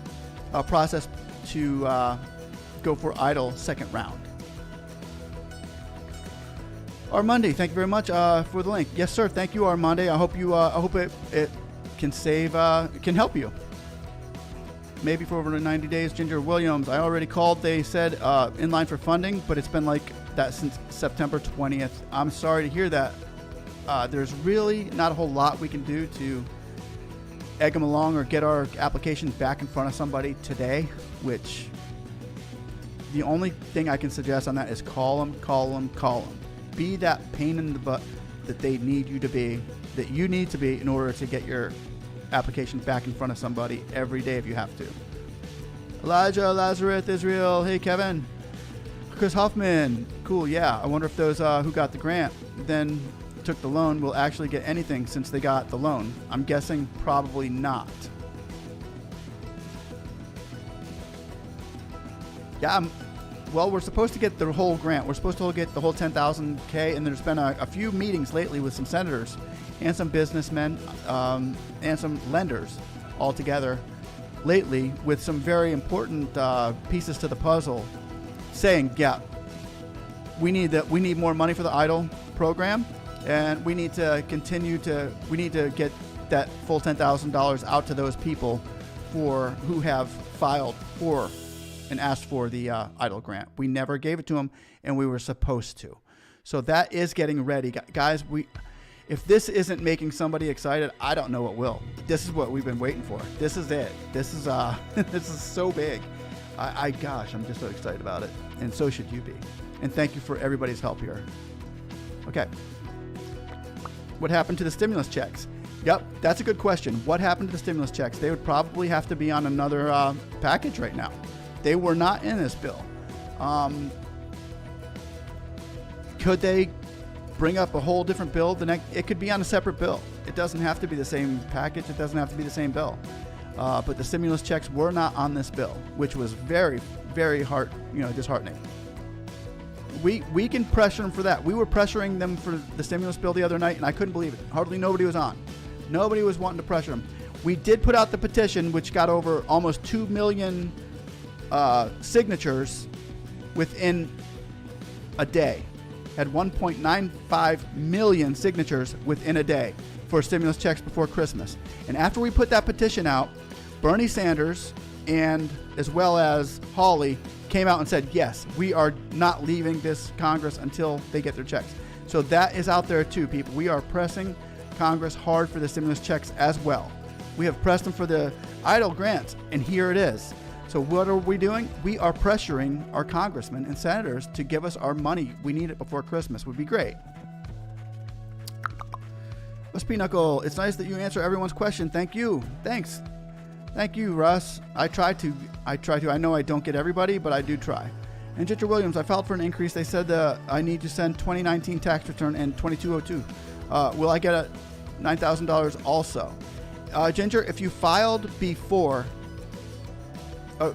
process to go for EIDL second round. Armande, thank you very much for the link. Yes, sir. Thank you, Armande. I hope it can can help you. Maybe for over 90 days. Ginger Williams, I already called. They said in line for funding, but it's been like that since September 20th. I'm sorry to hear that. There's really not a whole lot we can do to egg them along or get our applications back in front of somebody today, which the only thing I can suggest on that is call them. Be that pain in the butt that they need you to be, that you need to be in order to get your application back in front of somebody every day if you have to. Elijah, Lazarus, Israel, hey Kevin. Chris Hoffman, cool, yeah. I wonder if those who got the grant then took the loan will actually get anything since they got the loan. I'm guessing probably not. Yeah, well, we're supposed to get the whole grant. We're supposed to get the whole 10,000K, and there's been a few meetings lately with some senators and some businessmen and some lenders all together lately with some very important pieces to the puzzle, saying, yeah, we need more money for the EIDL program, and we need to get that full $10,000 out to those people who have filed for and asked for the EIDL grant. We never gave it to them, and we were supposed to. So that is getting ready, guys. If this isn't making somebody excited, I don't know what will. This is what we've been waiting for. This is it. This is this is so big. Gosh, I'm just so excited about it, and so should you be. And thank you for everybody's help here. Okay. What happened to the stimulus checks? Yep, that's a good question. What happened to the stimulus checks? They would probably have to be on another package right now. They were not in this bill. Could they bring up a whole different bill? It could be on a separate bill. It doesn't have to be the same package. It doesn't have to be the same bill. But the stimulus checks were not on this bill, which was very, very disheartening. We can pressure them for that. We were pressuring them for the stimulus bill the other night, and I couldn't believe it. Hardly nobody was on. Nobody was wanting to pressure them. We did put out the petition, which got over almost 2 million signatures within a day. Had 1.95 million signatures within a day for stimulus checks before Christmas. And after we put that petition out, Bernie Sanders and as well as Hawley came out and said, yes, we are not leaving this Congress until they get their checks. So that is out there too, people. We are pressing Congress hard for the stimulus checks as well. We have pressed them for the EIDL grants, and here it is. So what are we doing? We are pressuring our congressmen and senators to give us our money. We need it before Christmas. Would be great. Speaknuckle, it's nice that you answer everyone's question. Thank you. Thanks. Thank you, Russ. I try to. I know I don't get everybody, but I do try. And Ginger Williams, I filed for an increase. They said I need to send 2019 tax return and 2202. Will I get a $9,000 also? Ginger, if you filed before July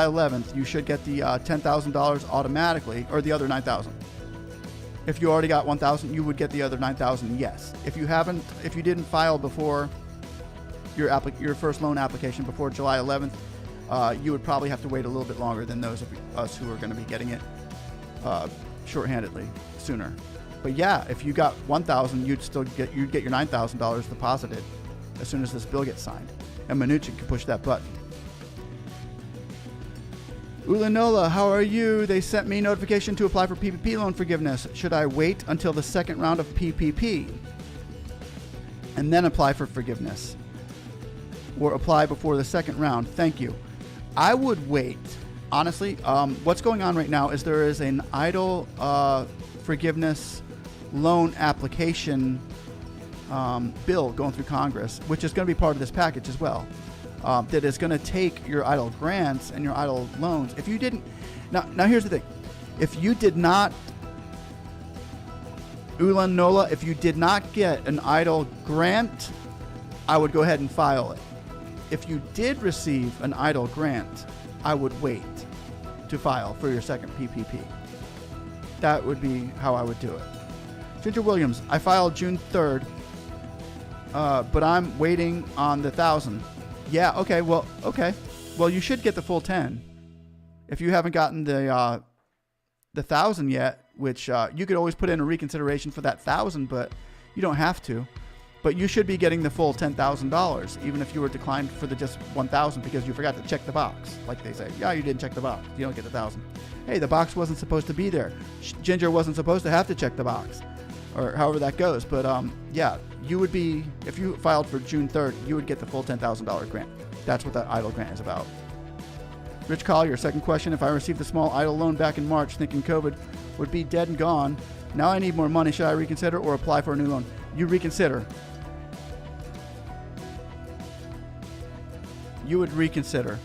11th, you should get the $10,000 automatically, or the other $9,000. If you already got $1,000, you would get the other $9,000. Yes. If you didn't file before your first loan application before July 11th, you would probably have to wait a little bit longer than those of us who are going to be getting it shorthandedly sooner. But yeah, if you got $1,000, you'd get your $9,000 deposited as soon as this bill gets signed. And Mnuchin can push that button. Ulanola, how are you? They sent me notification to apply for PPP loan forgiveness. Should I wait until the second round of PPP and then apply for forgiveness? Or apply before the second round? Thank you. I would wait. Honestly, what's going on right now is there is an EIDL forgiveness loan application bill going through Congress, which is going to be part of this package as well. That is going to take your EIDL grants and your EIDL loans. If you didn't, now here's the thing: if you did not, Ulan Nola, if you did not get an EIDL grant, I would go ahead and file it. If you did receive an EIDL grant, I would wait to file for your second PPP. That would be how I would do it. Ginger Williams, I filed June 3rd, but I'm waiting on the 1,000. Yeah, okay. Well, you should get the full 10. If you haven't gotten the 1,000 yet, which you could always put in a reconsideration for that 1,000, but you don't have to. But you should be getting the full $10,000, even if you were declined for the just 1,000 because you forgot to check the box. Like they say, yeah, you didn't check the box. You don't get the 1,000. Hey, the box wasn't supposed to be there. Ginger wasn't supposed to have to check the box, or however that goes. But yeah, you would be, if you filed for June 3rd, you would get the full $10,000 grant. That's what that EIDL grant is about. Rich Collier, second question. If I received a small EIDL loan back in March thinking COVID would be dead and gone, now I need more money. Should I reconsider or apply for a new loan? You reconsider. You would reconsider.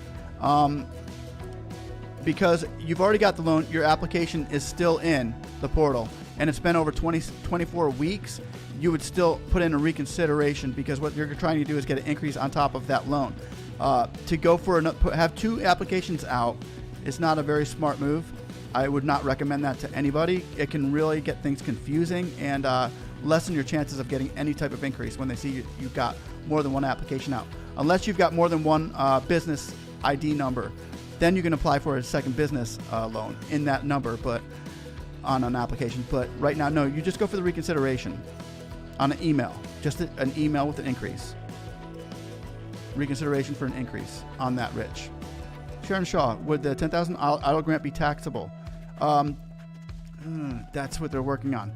Because you've already got the loan, your application is still in the portal, and it's been over 24 weeks, you would still put in a reconsideration because what you're trying to do is get an increase on top of that loan. To go for have 2 applications out is not a very smart move. I would not recommend that to anybody. It can really get things confusing and lessen your chances of getting any type of increase when they see you've got more than 1 application out. Unless you've got more than 1 business ID number, then you can apply for a second business loan in that number, but on an application. But right now, no, you just go for the reconsideration on an email, just an email with an increase. Reconsideration for an increase on that, Rich. Sharon Shaw, would the $10,000 EIDL grant be taxable? That's what they're working on.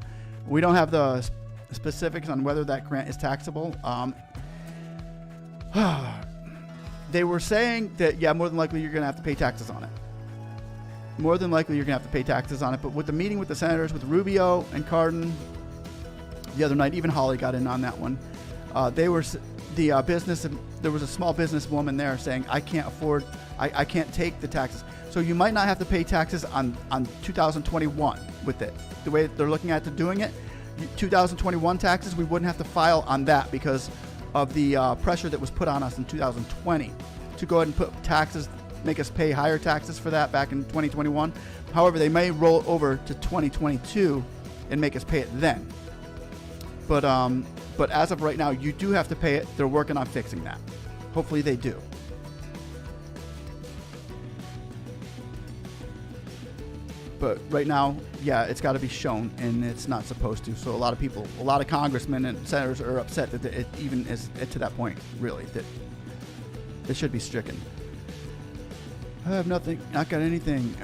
We don't have the specifics on whether that grant is taxable. They were saying that, yeah, more than likely you're going to have to pay taxes on it. More than likely you're going to have to pay taxes on it. But with the meeting with the senators, with Rubio and Cardin the other night, even Holly got in on that one. They were the business. There was a small business woman there saying, I can't afford, I can't take the taxes. So you might not have to pay taxes on 2021 with it. The way they're looking at doing it, 2021 taxes, we wouldn't have to file on that because of the pressure that was put on us in 2020 to go ahead and put taxes, make us pay higher taxes for that back in 2021. However, they may roll over to 2022 and make us pay it then. But as of right now, you do have to pay it. They're working on fixing that. Hopefully they do. But right now, yeah, it's got to be shown, and it's not supposed to. So a lot of people, a lot of congressmen and senators are upset that it even is to that point, really, that it should be stricken. I have nothing, not got anything.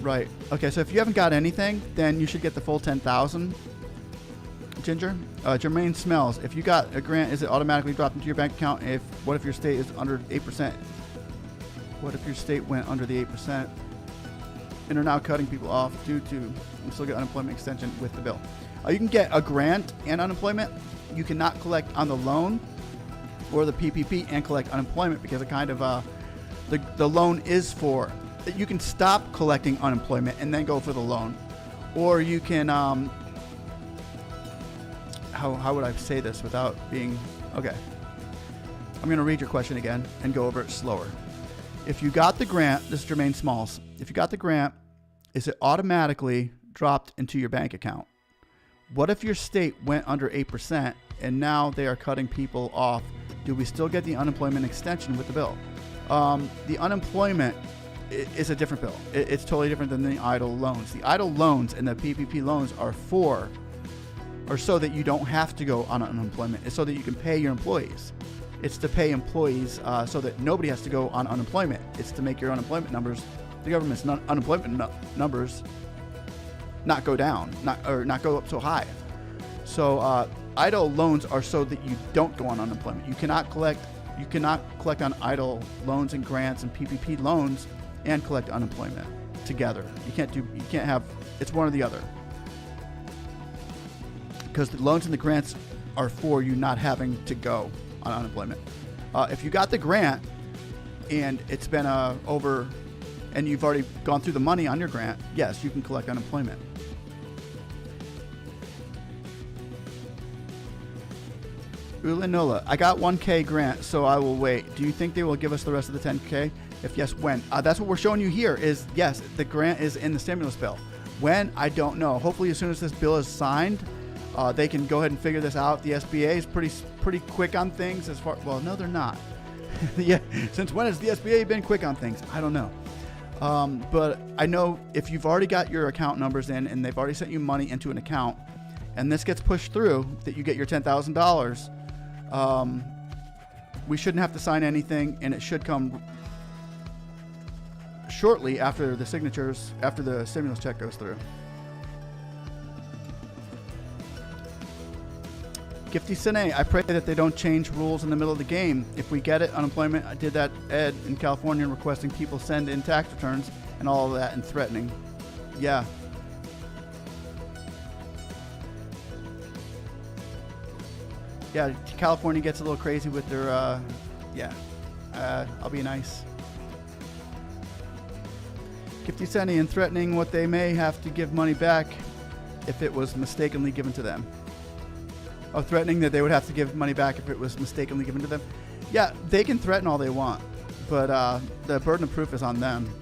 Right. Okay, so if you haven't got anything, then you should get the full 10,000. Ginger, Jermaine Smells, if you got a grant, is it automatically dropped into your bank account? What if your state is under 8%? What if your state went under the 8%? And are now cutting people off due to, and still get unemployment extension with the bill. You can get a grant and unemployment. You cannot collect on the loan or the PPP and collect unemployment because it kind of, the loan is for, you can stop collecting unemployment and then go for the loan. Or you can, how would I say this without being, okay. I'm going to read your question again and go over it slower. If you got the grant, this is Jermaine Smalls. If you got the grant, is it automatically dropped into your bank account? What if your state went under 8% and now they are cutting people off? Do we still get the unemployment extension with the bill? The unemployment is a different bill. It's totally different than the EIDL loans. The EIDL loans and the PPP loans are so that you don't have to go on unemployment. It's so that you can pay your employees. It's to pay employees so that nobody has to go on unemployment. It's to make your unemployment numbers, the government's unemployment numbers, not go down, not go up so high. So EIDL loans are so that you don't go on unemployment. You cannot collect on EIDL loans and grants and PPP loans and collect unemployment together. You can't have. It's one or the other. Because the loans and the grants are for you not having to go on unemployment. If you got the grant and it's been over and you've already gone through the money on your grant, yes, you can collect unemployment. Ulinola, I got 1K grant, so I will wait. Do you think they will give us the rest of the 10K? If yes, when? That's what we're showing you here is, yes, the grant is in the stimulus bill. When? I don't know. Hopefully as soon as this bill is signed, they can go ahead and figure this out. The SBA is pretty quick on things as far, well, no, they're not. Yeah, since when has the SBA been quick on things? I don't know. But I know if you've already got your account numbers in and they've already sent you money into an account and this gets pushed through that you get your $10,000, We shouldn't have to sign anything, and it should come shortly after the signatures, after the stimulus check goes through. Gifty Sine, I pray that they don't change rules in the middle of the game. If we get it, unemployment, I did that, Ed, in California, requesting people send in tax returns and all of that and threatening. Yeah. Yeah, California gets a little crazy with their, I'll be nice. Gifty Sene and threatening what they may have to give money back if it was mistakenly given to them. Oh, threatening that they would have to give money back if it was mistakenly given to them. Yeah, they can threaten all they want, but the burden of proof is on them.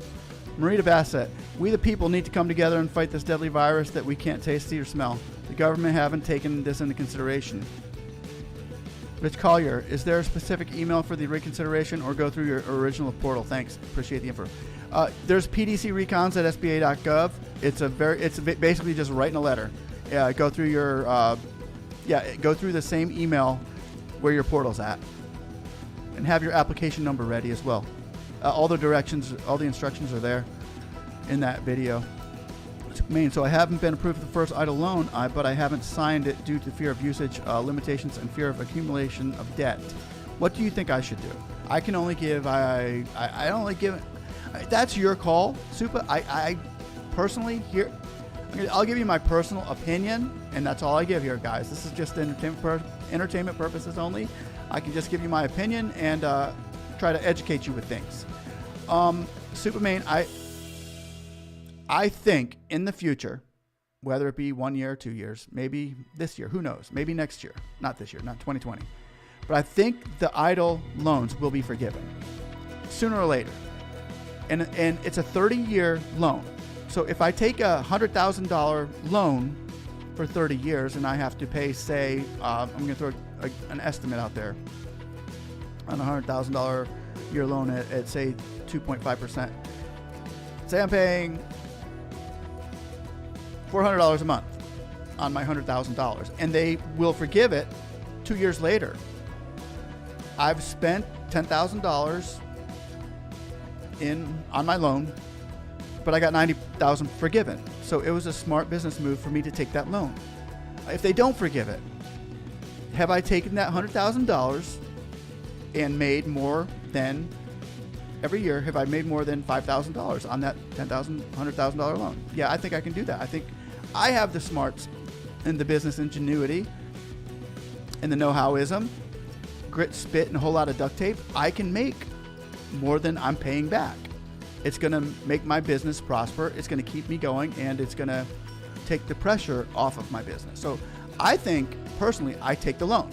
Marita Bassett, we the people need to come together and fight this deadly virus that we can't taste, see, or smell. The government haven't taken this into consideration. Rich Collier, is there a specific email for the reconsideration or go through your original portal? Thanks. Appreciate the info. There's PDC recons at SBA.gov. It's basically just writing a letter. Go through your, go through the same email where your portal's at. And have your application number ready as well. All the directions, all the instructions are there in that video. So I haven't been approved for the first EIDL loan, but I haven't signed it due to fear of usage limitations and fear of accumulation of debt. What do you think I should do? I can only give, I only give, that's your call, Supa. I personally, here, I'll give you my personal opinion, and that's all I give here, guys. This is just entertainment purposes only. I can just give you my opinion and try to educate you with things. Superman, I think in the future, whether it be 1 year, 2 years, maybe this year, who knows, maybe next year, not this year, not 2020, but I think the EIDL loans will be forgiven sooner or later. And it's a 30-year loan. So if I take a $100,000 loan for 30 years and I have to pay, say, I'm going to throw an estimate out there, on a $100,000 year loan at say 2.5%. Say I'm paying $400 a month on my $100,000, and they will forgive it 2 years later. I've spent $10,000 on my loan, but I got $90,000 forgiven. So it was a smart business move for me to take that loan. If they don't forgive it, have I taken that $100,000 and made more than every year? Have I made more than $5,000 on that $100,000 loan? Yeah, I think I can do that. I think I have the smarts and the business ingenuity and the know-howism, grit, spit, and a whole lot of duct tape. I can make more than I'm paying back. It's going to make my business prosper. It's going to keep me going, and it's going to take the pressure off of my business. So I think, personally, I take the loan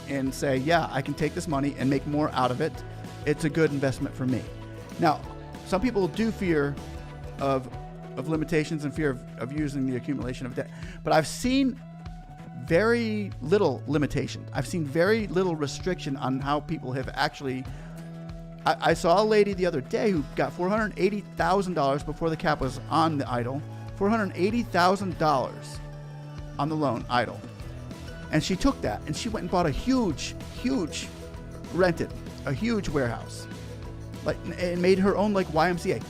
and say, yeah, I can take this money and make more out of it. It's a good investment for me. Now, some people do fear of limitations and fear of using the accumulation of debt, but I've seen very little limitation. I've seen very little restriction on how people have actually. I saw a lady the other day who got $480,000 before the cap was on the EIDL, $480,000 on the loan EIDL. And she took that and she went and bought a huge warehouse, and made her own like YMCA.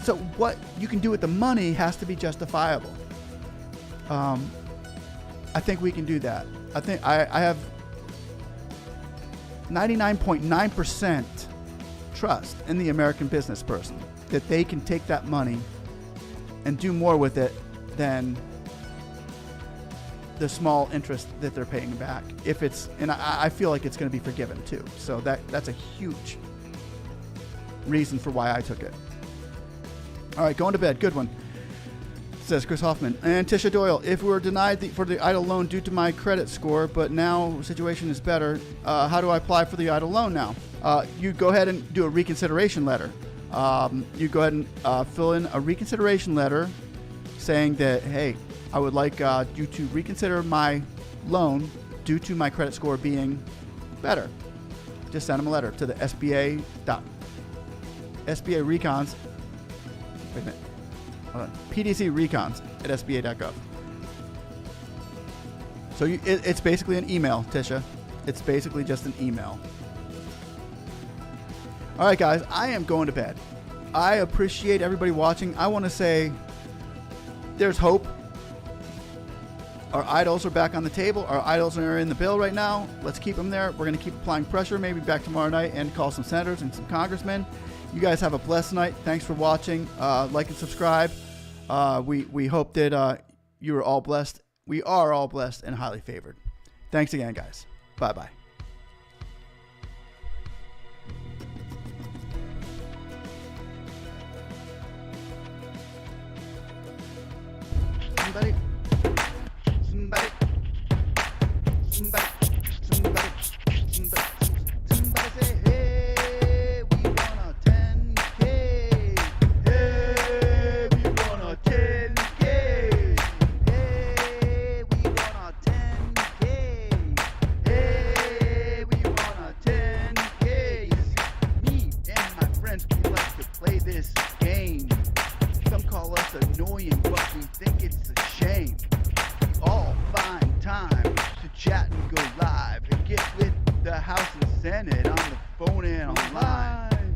So what you can do with the money has to be justifiable. I think we can do that. I think I have 99.9% trust in the American business person that they can take that money and do more with it than the small interest that they're paying back. If it's, and I feel like it's going to be forgiven too. So that's a huge reason for why I took it. All right, going to bed. Good one. Says Chris Hoffman. And Tisha Doyle, if we were denied for the EIDL loan due to my credit score, but now situation is better, how do I apply for the EIDL loan now? You go ahead and do a reconsideration letter. You go ahead and fill in a reconsideration letter saying that, hey, I would like you to reconsider my loan due to my credit score being better. Just send them a letter to the SBA recons. Wait a minute. Hold on. PDC recons at SBA.gov. So it's basically an email, Tisha. It's basically just an email. All right, guys, I am going to bed. I appreciate everybody watching. I want to say there's hope. Our idols are back on the table. Our idols are in the bill right now. Let's keep them there. We're going to keep applying pressure, maybe back tomorrow night, and call some senators and some congressmen. You guys have a blessed night. Thanks for watching. Like and subscribe. We hope that you are all blessed. We are all blessed and highly favored. Thanks again, guys. Bye-bye. Somebody say, hey, we want a 10k. Hey, we want a 10k. Hey, we want a 10k. Hey, we want a 10k. Me and my friends, we like to play this game. Some call us annoying, but we think it's a shame. We all find time to chat and go live and get with the House and Senate on the phone and online.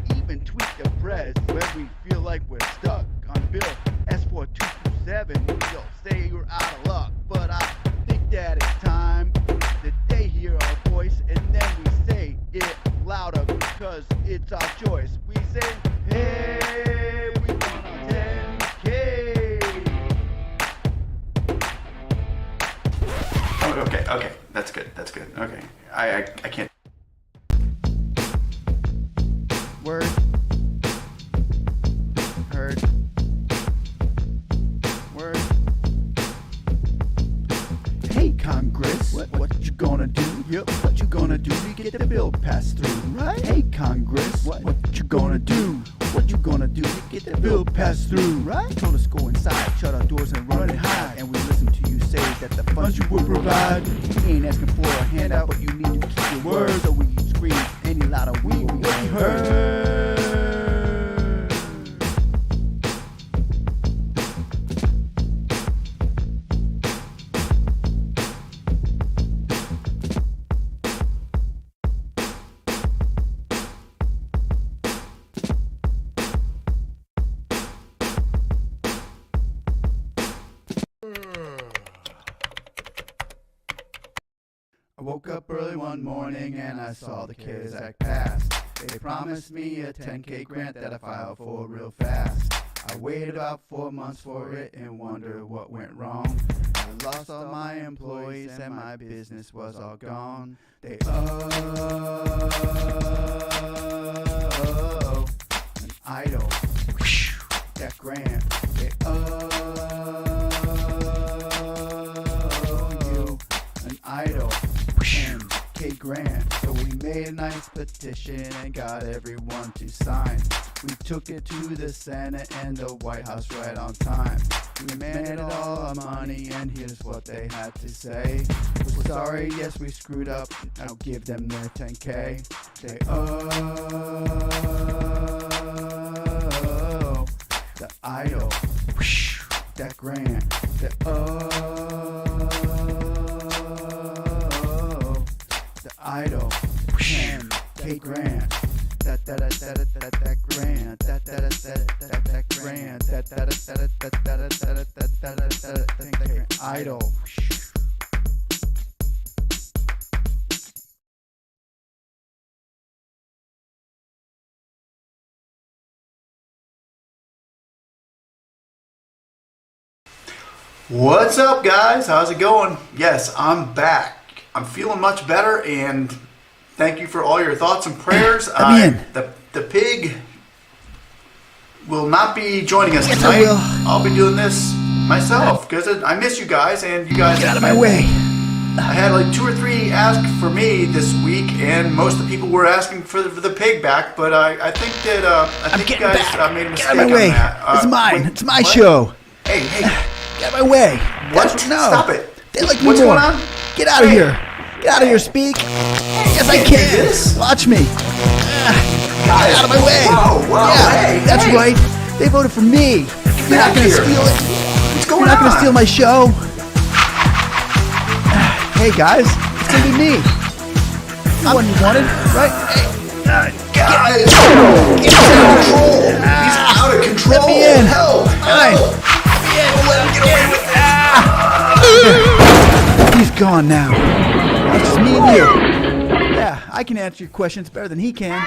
We even tweet the press when we feel like we're stuck on Bill S4227. We'll say you're out of luck, but I think that it's time that they hear our voice, and then we say it louder because it's our choice. We say, hey, we want a 10k.
Okay, that's good. Okay, I can't.
Word. Heard. Word. Hey, Congress, what you gonna do? Yep, what you gonna do to get the bill passed through? Right? Hey, Congress, what you gonna do? What you gonna do to get the bill passed through? Right? Told us go inside, shut our doors and run and hide. And we listen to you say that the funds you will provide. We ain't asking for a handout, but you need to keep your word. So we scream any louder, we will be heard. I woke up early one morning and I saw the CARES Act pass. They promised me a 10k grant that I filed for real fast. I waited about 4 months for it and wondered what went wrong. I lost all my employees and my business was all gone. They an idol. That grant. They you an idol. 10k grant. So we made a nice petition and got everyone to sign. We took it to the Senate and the White House right on time. We demanded all our money and here's what they had to say. We're sorry, yes we screwed up. Now give them their 10k. They the idol. That grant. The idol. 10k grant. That grant. That grant. That idol.
What's up, guys? How's it going? Yes, I'm back. I'm feeling much better, and thank you for all your thoughts and prayers. The pig will not be joining us tonight. I'll be doing this myself because I miss you guys, and you guys
Get out of my way.
I had like 2 or 3 ask for me this week, and most of the people were asking for the pig back. But I think that you guys made a mistake
Get out of my way.
on that.
It's mine. It's my
what?
show.
Hey.
Get out of my way.
What?
No.
Stop it.
They like me
What's
more.
going on?
Get out of here. Get out of here, Speak. Yes, I
can't
can.
do this.
Watch me.
Guys,
Get out of my way.
Whoa,
Yeah, that's right. They voted for me. You're not
back
going to
here.
steal it.
What's going
You're not going to
on?
steal my show. Hey, guys. It's going to be me. the one you wanted, right?
Guys, he's out of control. He's out of control.
Let me in.
Help!
Hey.
Don't let him get away with this.
He's gone now. It's just me and you. Yeah, I can answer your questions better than he can.